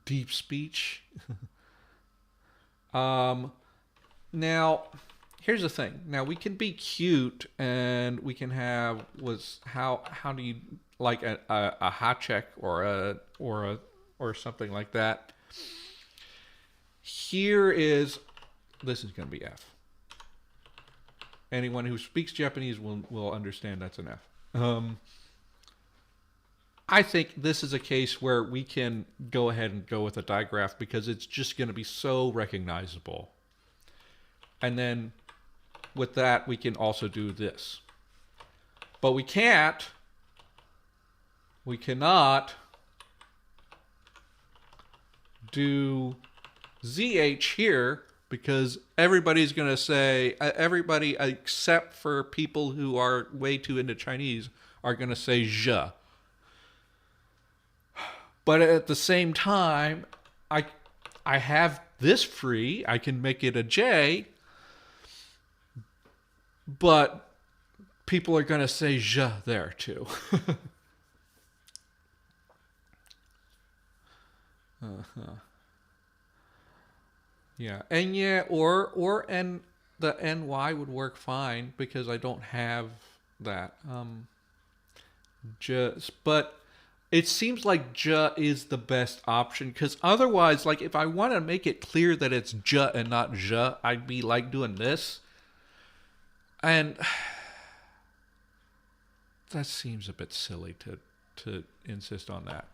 Deep speech. Now, here's the thing. Now we can be cute, and we can have how do you like a hot check or something like that. This is going to be F. Anyone who speaks Japanese will understand that's an F. I think this is a case where we can go ahead and go with a digraph because it's just going to be so recognizable. And then with that, we can also do this. But we cannot do ZH here because everybody's going to say, everybody except for people who are way too into Chinese are going to say zhe. But at the same time, I have this free. I can make it a J. But people are going to say zhe there too. Yeah. And yeah, or and the NY would work fine because I don't have that. But it seems like J is the best option because otherwise, like if I want to make it clear that it's J and not J, I'd be like doing this. And that seems a bit silly to insist on that.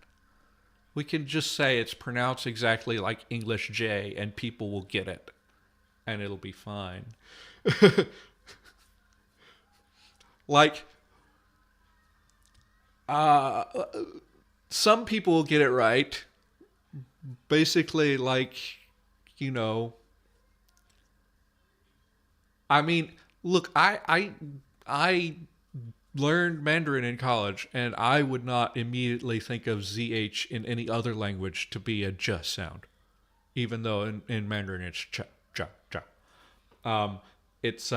We can just say it's pronounced exactly like English J and people will get it. And it'll be fine. Like, some people will get it right. Basically, like, I mean, look, I learned Mandarin in college, and I would not immediately think of ZH in any other language to be a j sound, even though in Mandarin it's ch, ch, ch. It's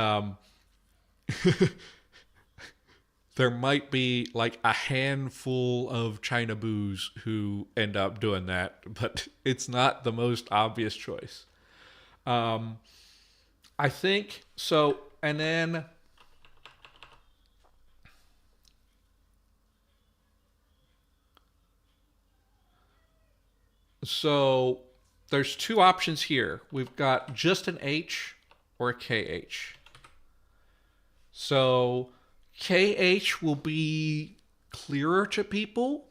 there might be like a handful of China boos who end up doing that, but it's not the most obvious choice. I think so, and then so there's two options here. We've got just an H or a KH. So KH will be clearer to people,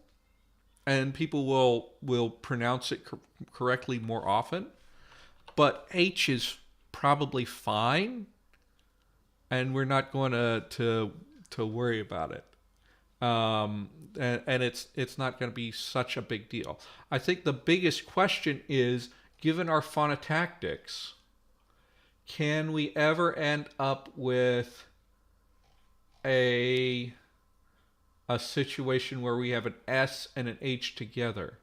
and people will pronounce it correctly more often. But H is probably fine, and we're not going to worry about it. And it's not going to be such a big deal. I think the biggest question is, given our phonotactics, can we ever end up with a situation where we have an S and an H together?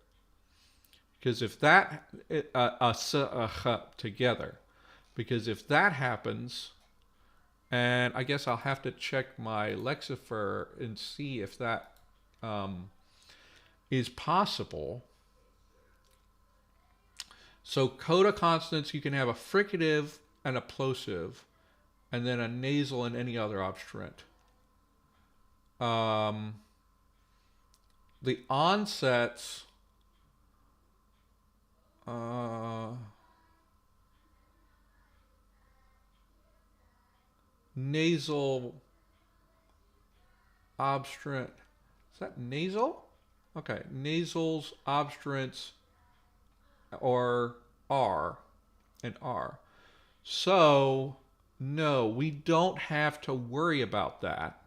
Because if that a s a ch together, because if that happens, and I guess I'll have to check my Lexifer and see if that is possible. So coda consonants, you can have a fricative and a plosive, and then a nasal and any other obstruent. The onsets, nasal obstruent. Is that nasal? Okay, nasals, obstruents, or R and R. So, no, we don't have to worry about that.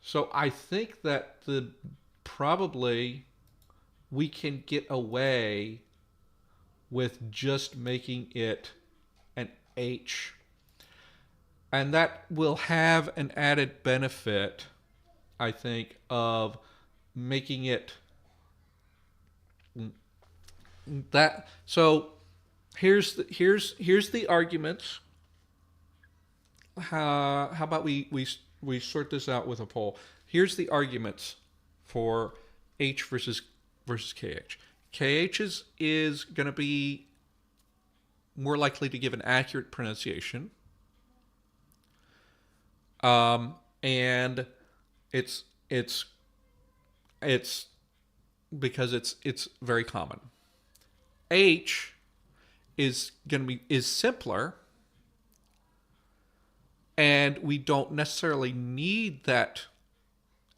So I think that the probably we can get away with just making it an H. And that will have an added benefit, I think, of making it that. So here's the arguments. How about we sort this out with a poll? Here's the arguments for H versus KH. KH is going to be more likely to give an accurate pronunciation, and it's it's because it's very common. H is going to be is simpler, and we don't necessarily need that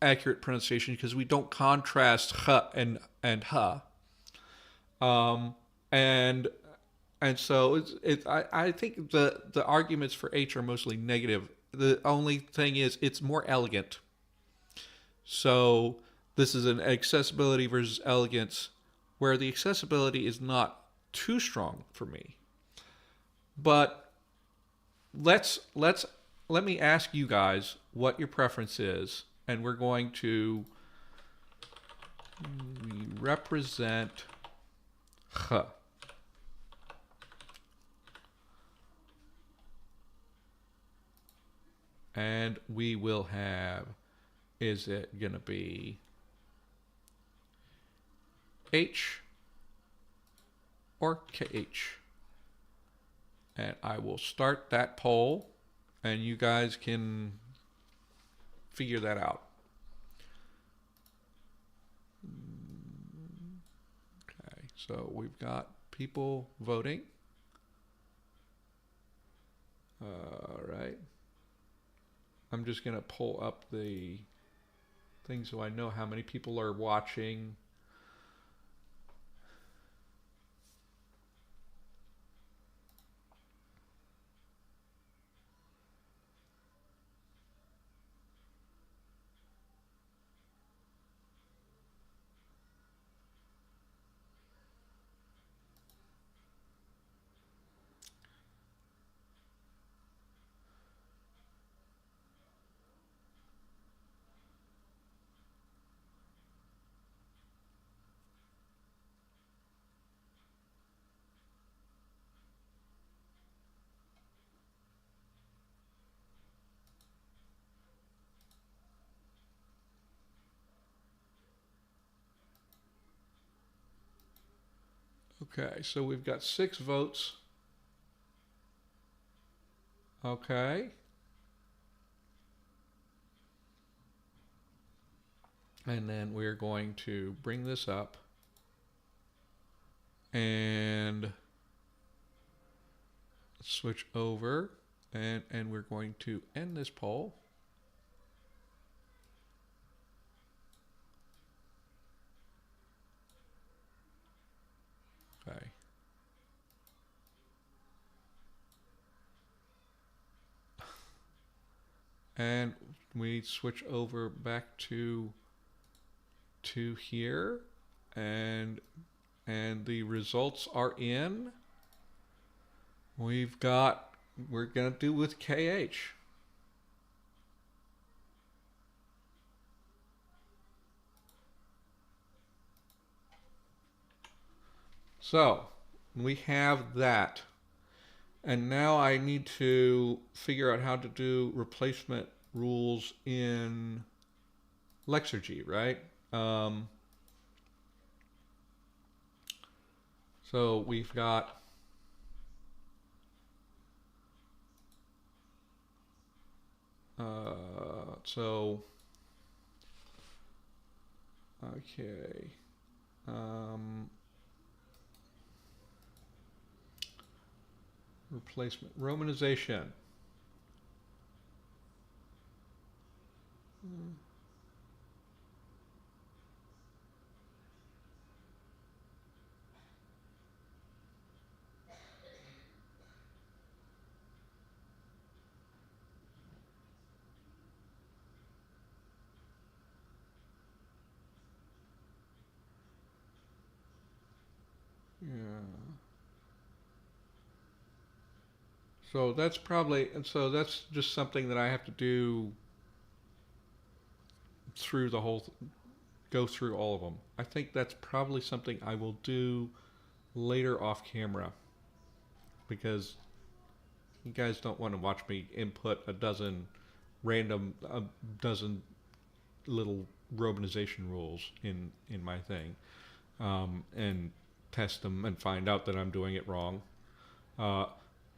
accurate pronunciation because we don't contrast h and h, and so I think the arguments for H are mostly negative. The only thing is it's more elegant. So this is an accessibility versus elegance, where the accessibility is not too strong for me. But let me ask you guys what your preference is, and we're going to represent h. And we will have, is it going to be H or KH? And I will start that poll, and you guys can figure that out. Okay, so we've got people voting. All right. I'm just going to pull up the thing so I know how many people are watching. Okay, so we've got 6 votes. Okay. And then we're going to bring this up and switch over, and we're going to end this poll. Okay. And we switch over back to here, and the results are in. We're gonna do with KH. So we have that. And now I need to figure out how to do replacement rules in Lexergy, right? So we've got okay. Replacement romanization. Yeah. So that's probably, and so that's just something that I have to do through the whole, go through all of them. I think that's probably something I will do later off camera because you guys don't want to watch me input a dozen little romanization rules in my thing, and test them and find out that I'm doing it wrong. Uh,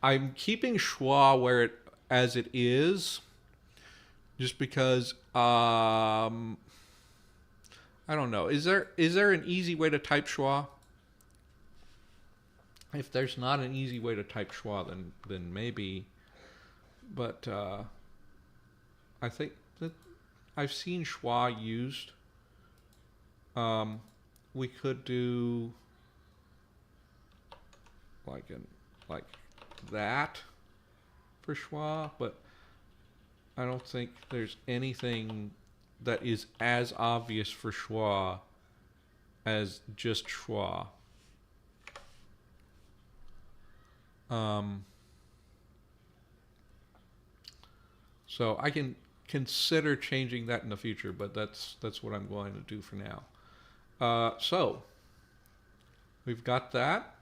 I'm keeping schwa where it as it is, just because I don't know. Is there an easy way to type schwa? If there's not an easy way to type schwa, then maybe. But I think that I've seen schwa used. Um, we could do like like that for schwa, but I don't think there's anything that is as obvious for schwa as just schwa. So I can consider changing that in the future, but that's what I'm going to do for now. So we've got that,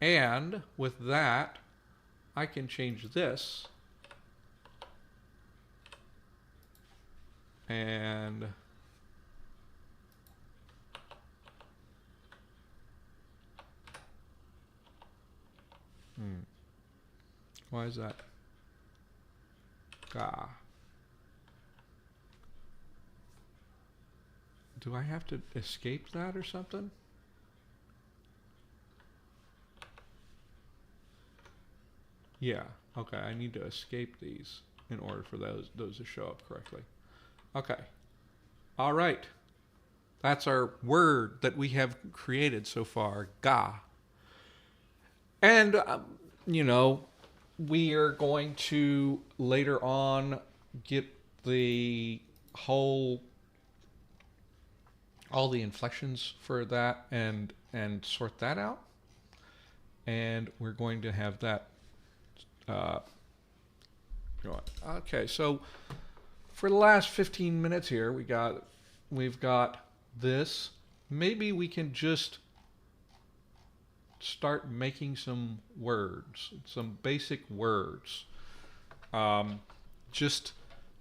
and with that, I can change this, and why is that? Ga. Do I have to escape that or something? Yeah. Okay, I need to escape these in order for those to show up correctly. Okay. All right. That's our word that we have created so far, ga. And you know, we are going to later on get the whole all the inflections for that and sort that out, and we're going to have that going. Okay, so for the last 15 minutes here, we've got this. Maybe we can just start making some words, some basic words, just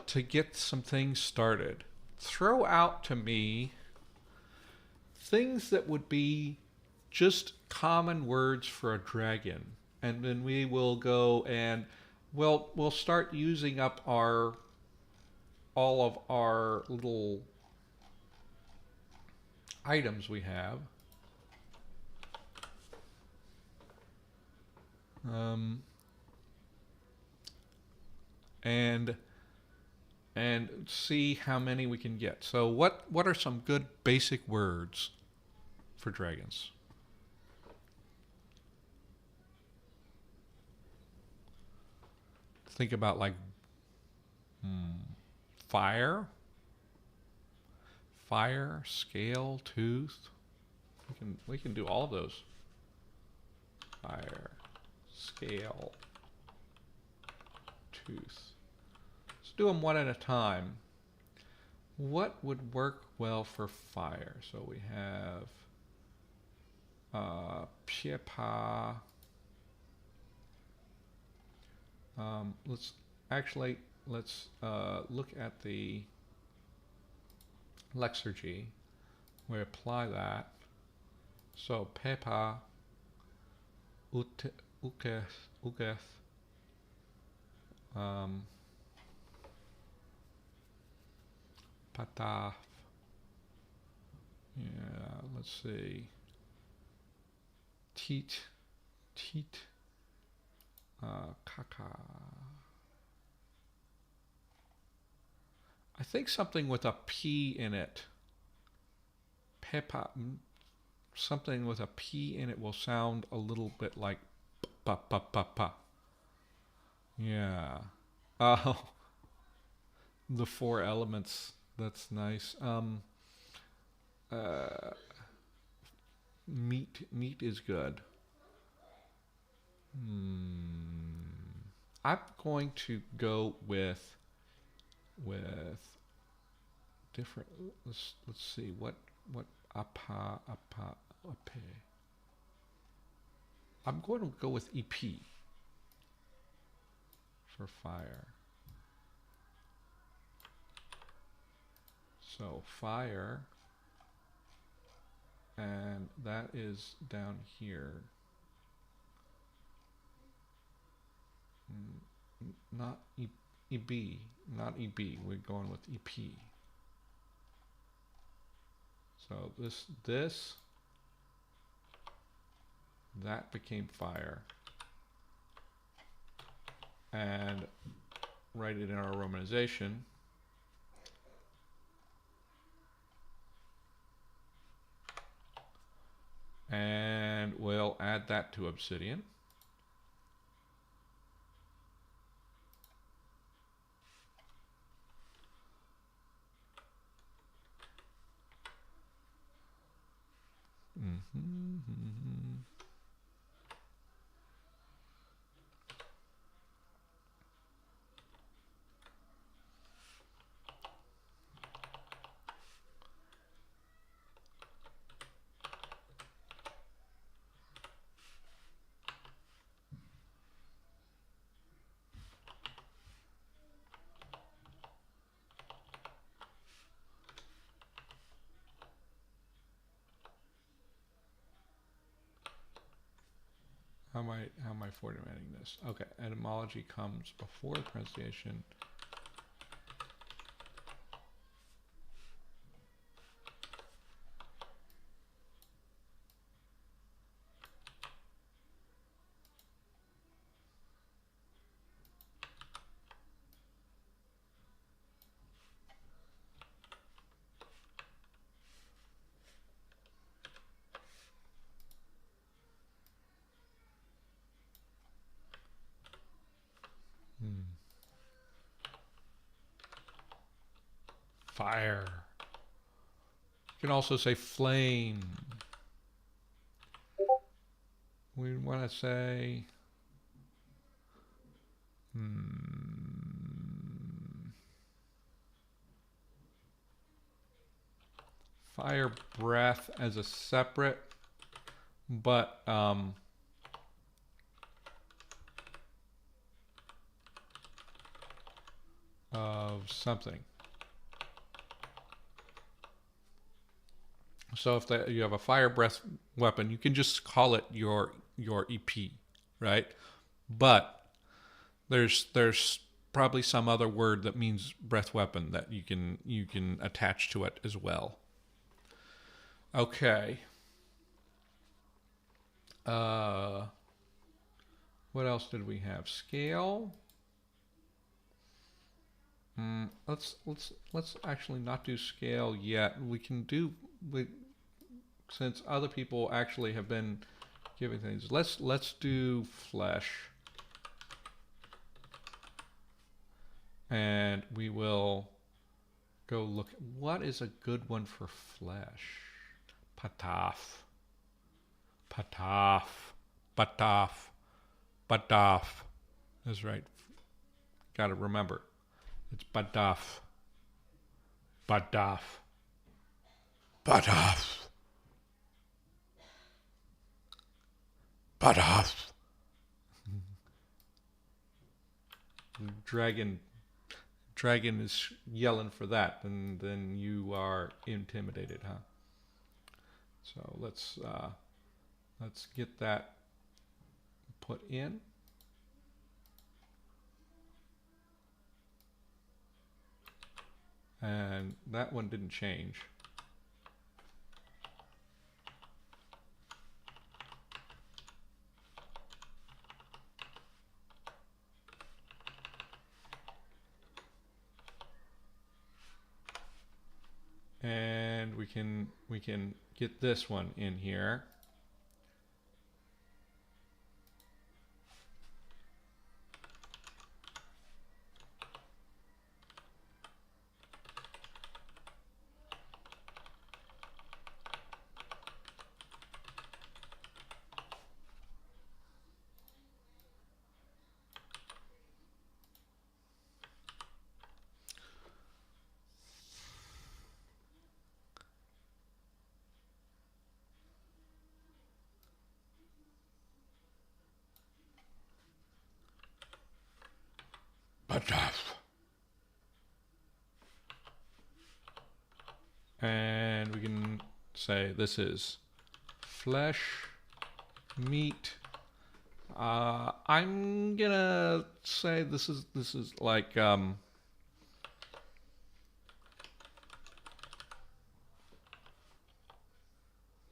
to get some things started. Throw out to me things that would be just common words for a dragon, and then we will go and we'll start using up all of our little items we have. And see how many we can get. So what are some good basic words for dragons? Think about like fire, scale, tooth. We can do all of those. Fire, scale, tooth. Let's do them one at a time. What would work well for fire? So we have piepa. Let's look at the lexergy. We apply that. So pepa, uketh, pataf. Yeah, let's see. Teat, kaka. I think something with a P in it. Peppa. Something with a P in it will sound a little bit like pa pa pa pa. Yeah. Oh, the four elements. That's nice. Meat is good. I'm going to go with different. Let's see what ape. I'm going to go with EP for fire. So fire, and that is down here. Not EB, not EB. We're going with EP. So that became fire, and write it in our romanization. And we'll add that to Obsidian. How am I formatting this? Okay, etymology comes before pronunciation. Fire. You can also say flame. We want to say fire breath as a separate, but of something. So if you have a fire breath weapon, you can just call it your EP, right? But there's probably some other word that means breath weapon that you can attach to it as well. Okay. What else did we have? Scale. Let's actually not do scale yet. We can do since other people actually have been giving things. Let's do flesh, and we will go look at what is a good one for flesh. Pataf. That's right. Got to remember. It's badaf. Dragon is yelling for that, and then you are intimidated, huh? So let's get that put in. And that one didn't change. And we can get this one in here. And we can say this is flesh, meat. I'm gonna say this is like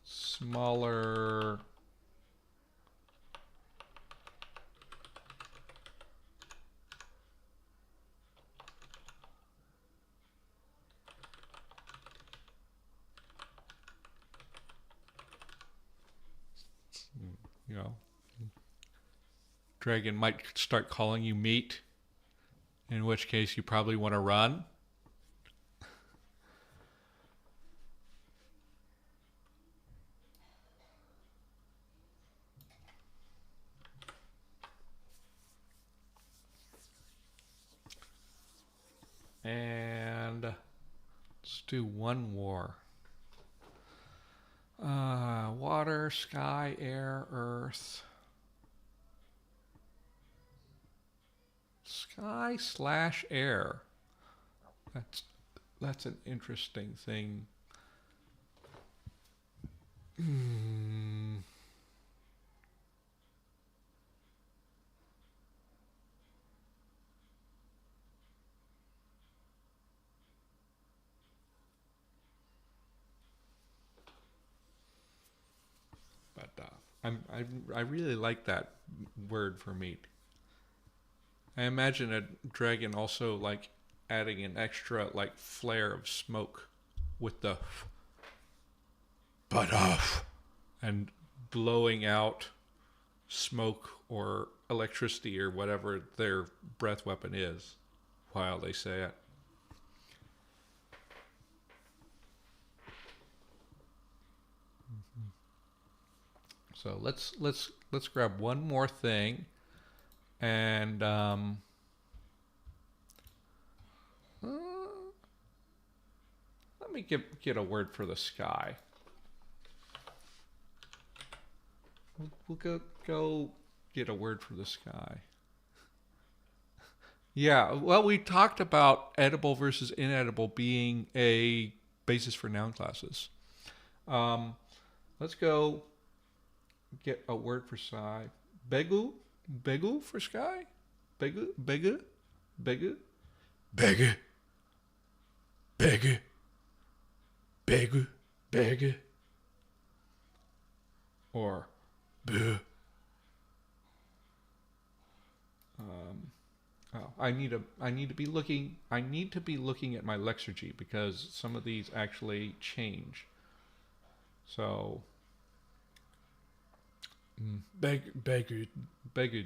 smaller. You know, Dragon might start calling you meat, in which case you probably want to run. And let's do one more. Water, sky, air, earth. Sky slash air. That's an interesting thing. But I really like that word for meat. I imagine a dragon also like adding an extra like flare of smoke with the but off and blowing out smoke or electricity or whatever their breath weapon is while they say it. So let's grab one more thing, and let me get a word for the sky. We'll go get a word for the sky. Yeah, well, we talked about edible versus inedible being a basis for noun classes. Let's go get a word for sky. Begu for sky? Begu? Begu? Begu? Begu. Begu. Begu. Begu. Or buh. I need to be looking at my lexergy because some of these actually change. So begu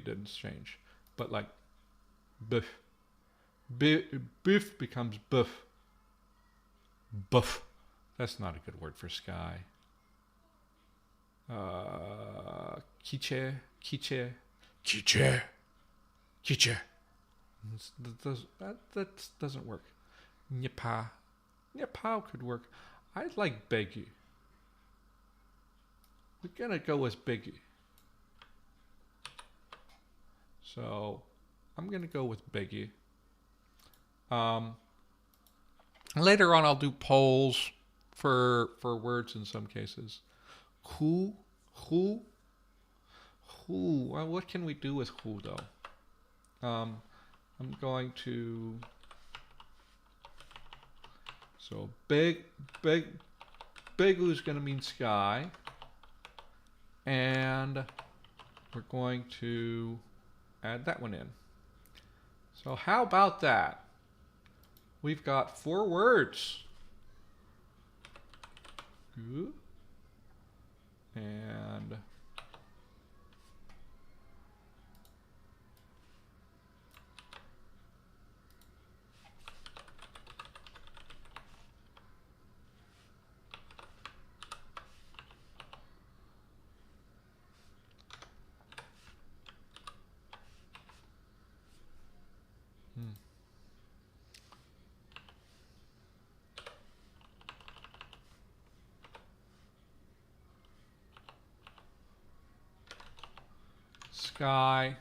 didn't change, but like biff, biff becomes buff. Buff. That's not a good word for sky. Kiche. That doesn't work. Nyepa could work. I like begu. We're gonna go with begu. So I'm gonna go with begu. Later on, I'll do polls for words in some cases. Who. Well, what can we do with who though? I'm going to. So begu is going to mean sky, and we're going to add that one in. So how about that? We've got 4 words. And sky.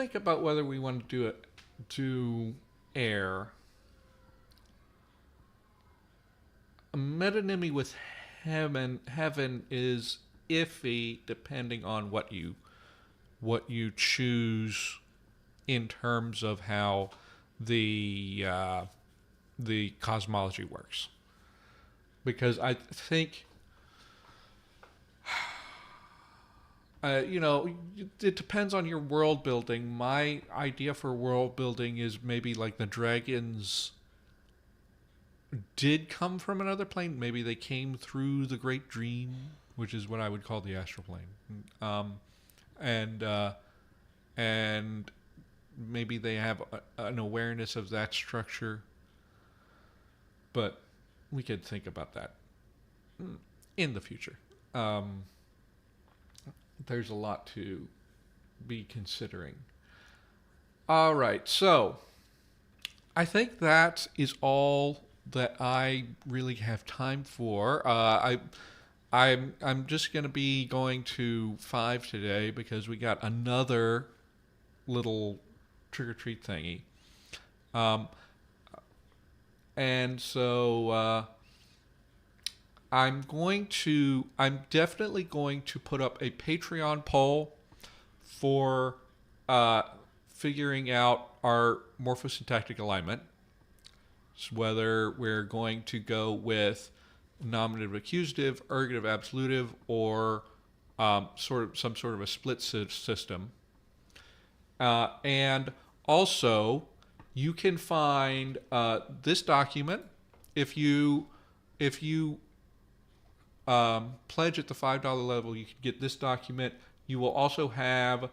think about whether we want to do it to air. A metonymy with heaven is iffy depending on what you choose in terms of how the cosmology works. Because I think it depends on your world building. My idea for world building is maybe like the dragons did come from another plane. Maybe they came through the Great Dream, which is what I would call the astral plane. And maybe they have an awareness of that structure. But we could think about that in the future. There's a lot to be considering. All right, so I think that is all that I really have time for. I'm just going to be going to 5 today because we got another little trick-or-treat thingy. And so I'm definitely going to put up a Patreon poll for figuring out our morphosyntactic alignment. So whether we're going to go with nominative accusative, ergative absolutive, or some sort of a split system. And also, you can find this document if you pledge at the $5 level. You can get this document. You will also have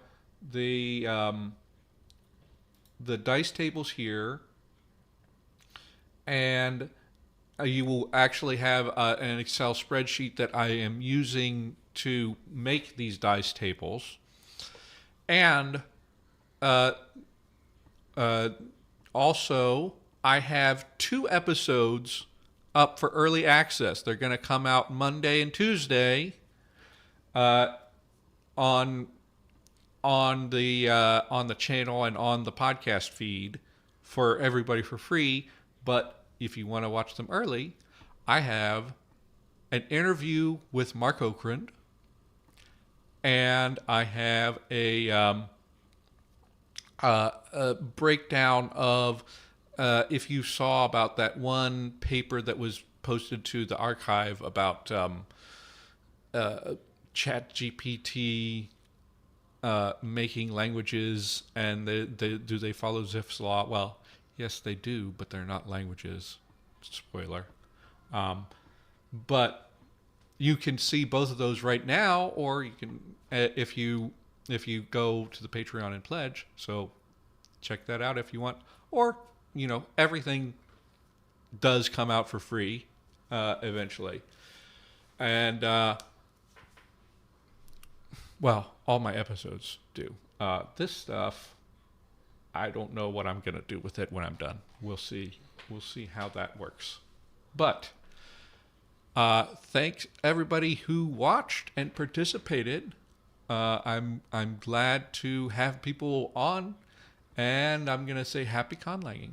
the dice tables here, and you will actually have an Excel spreadsheet that I am using to make these dice tables. And also, I have 2 episodes up for early access. They're going to come out Monday and Tuesday on the channel and on the podcast feed for everybody for free. But if you want to watch them early, I have an interview with Mark Okrand, and I have a breakdown of if you saw about that one paper that was posted to the archive about ChatGPT making languages, and do they follow Zipf's law? Well, yes, they do, but they're not languages. Spoiler. But you can see both of those right now, or you can if you go to the Patreon and pledge. So check that out if you want. Or, everything does come out for free eventually. And, all my episodes do. This stuff, I don't know what I'm going to do with it when I'm done. We'll see. We'll see how that works. But thanks everybody who watched and participated. I'm glad to have people on, and I'm going to say happy conlanging.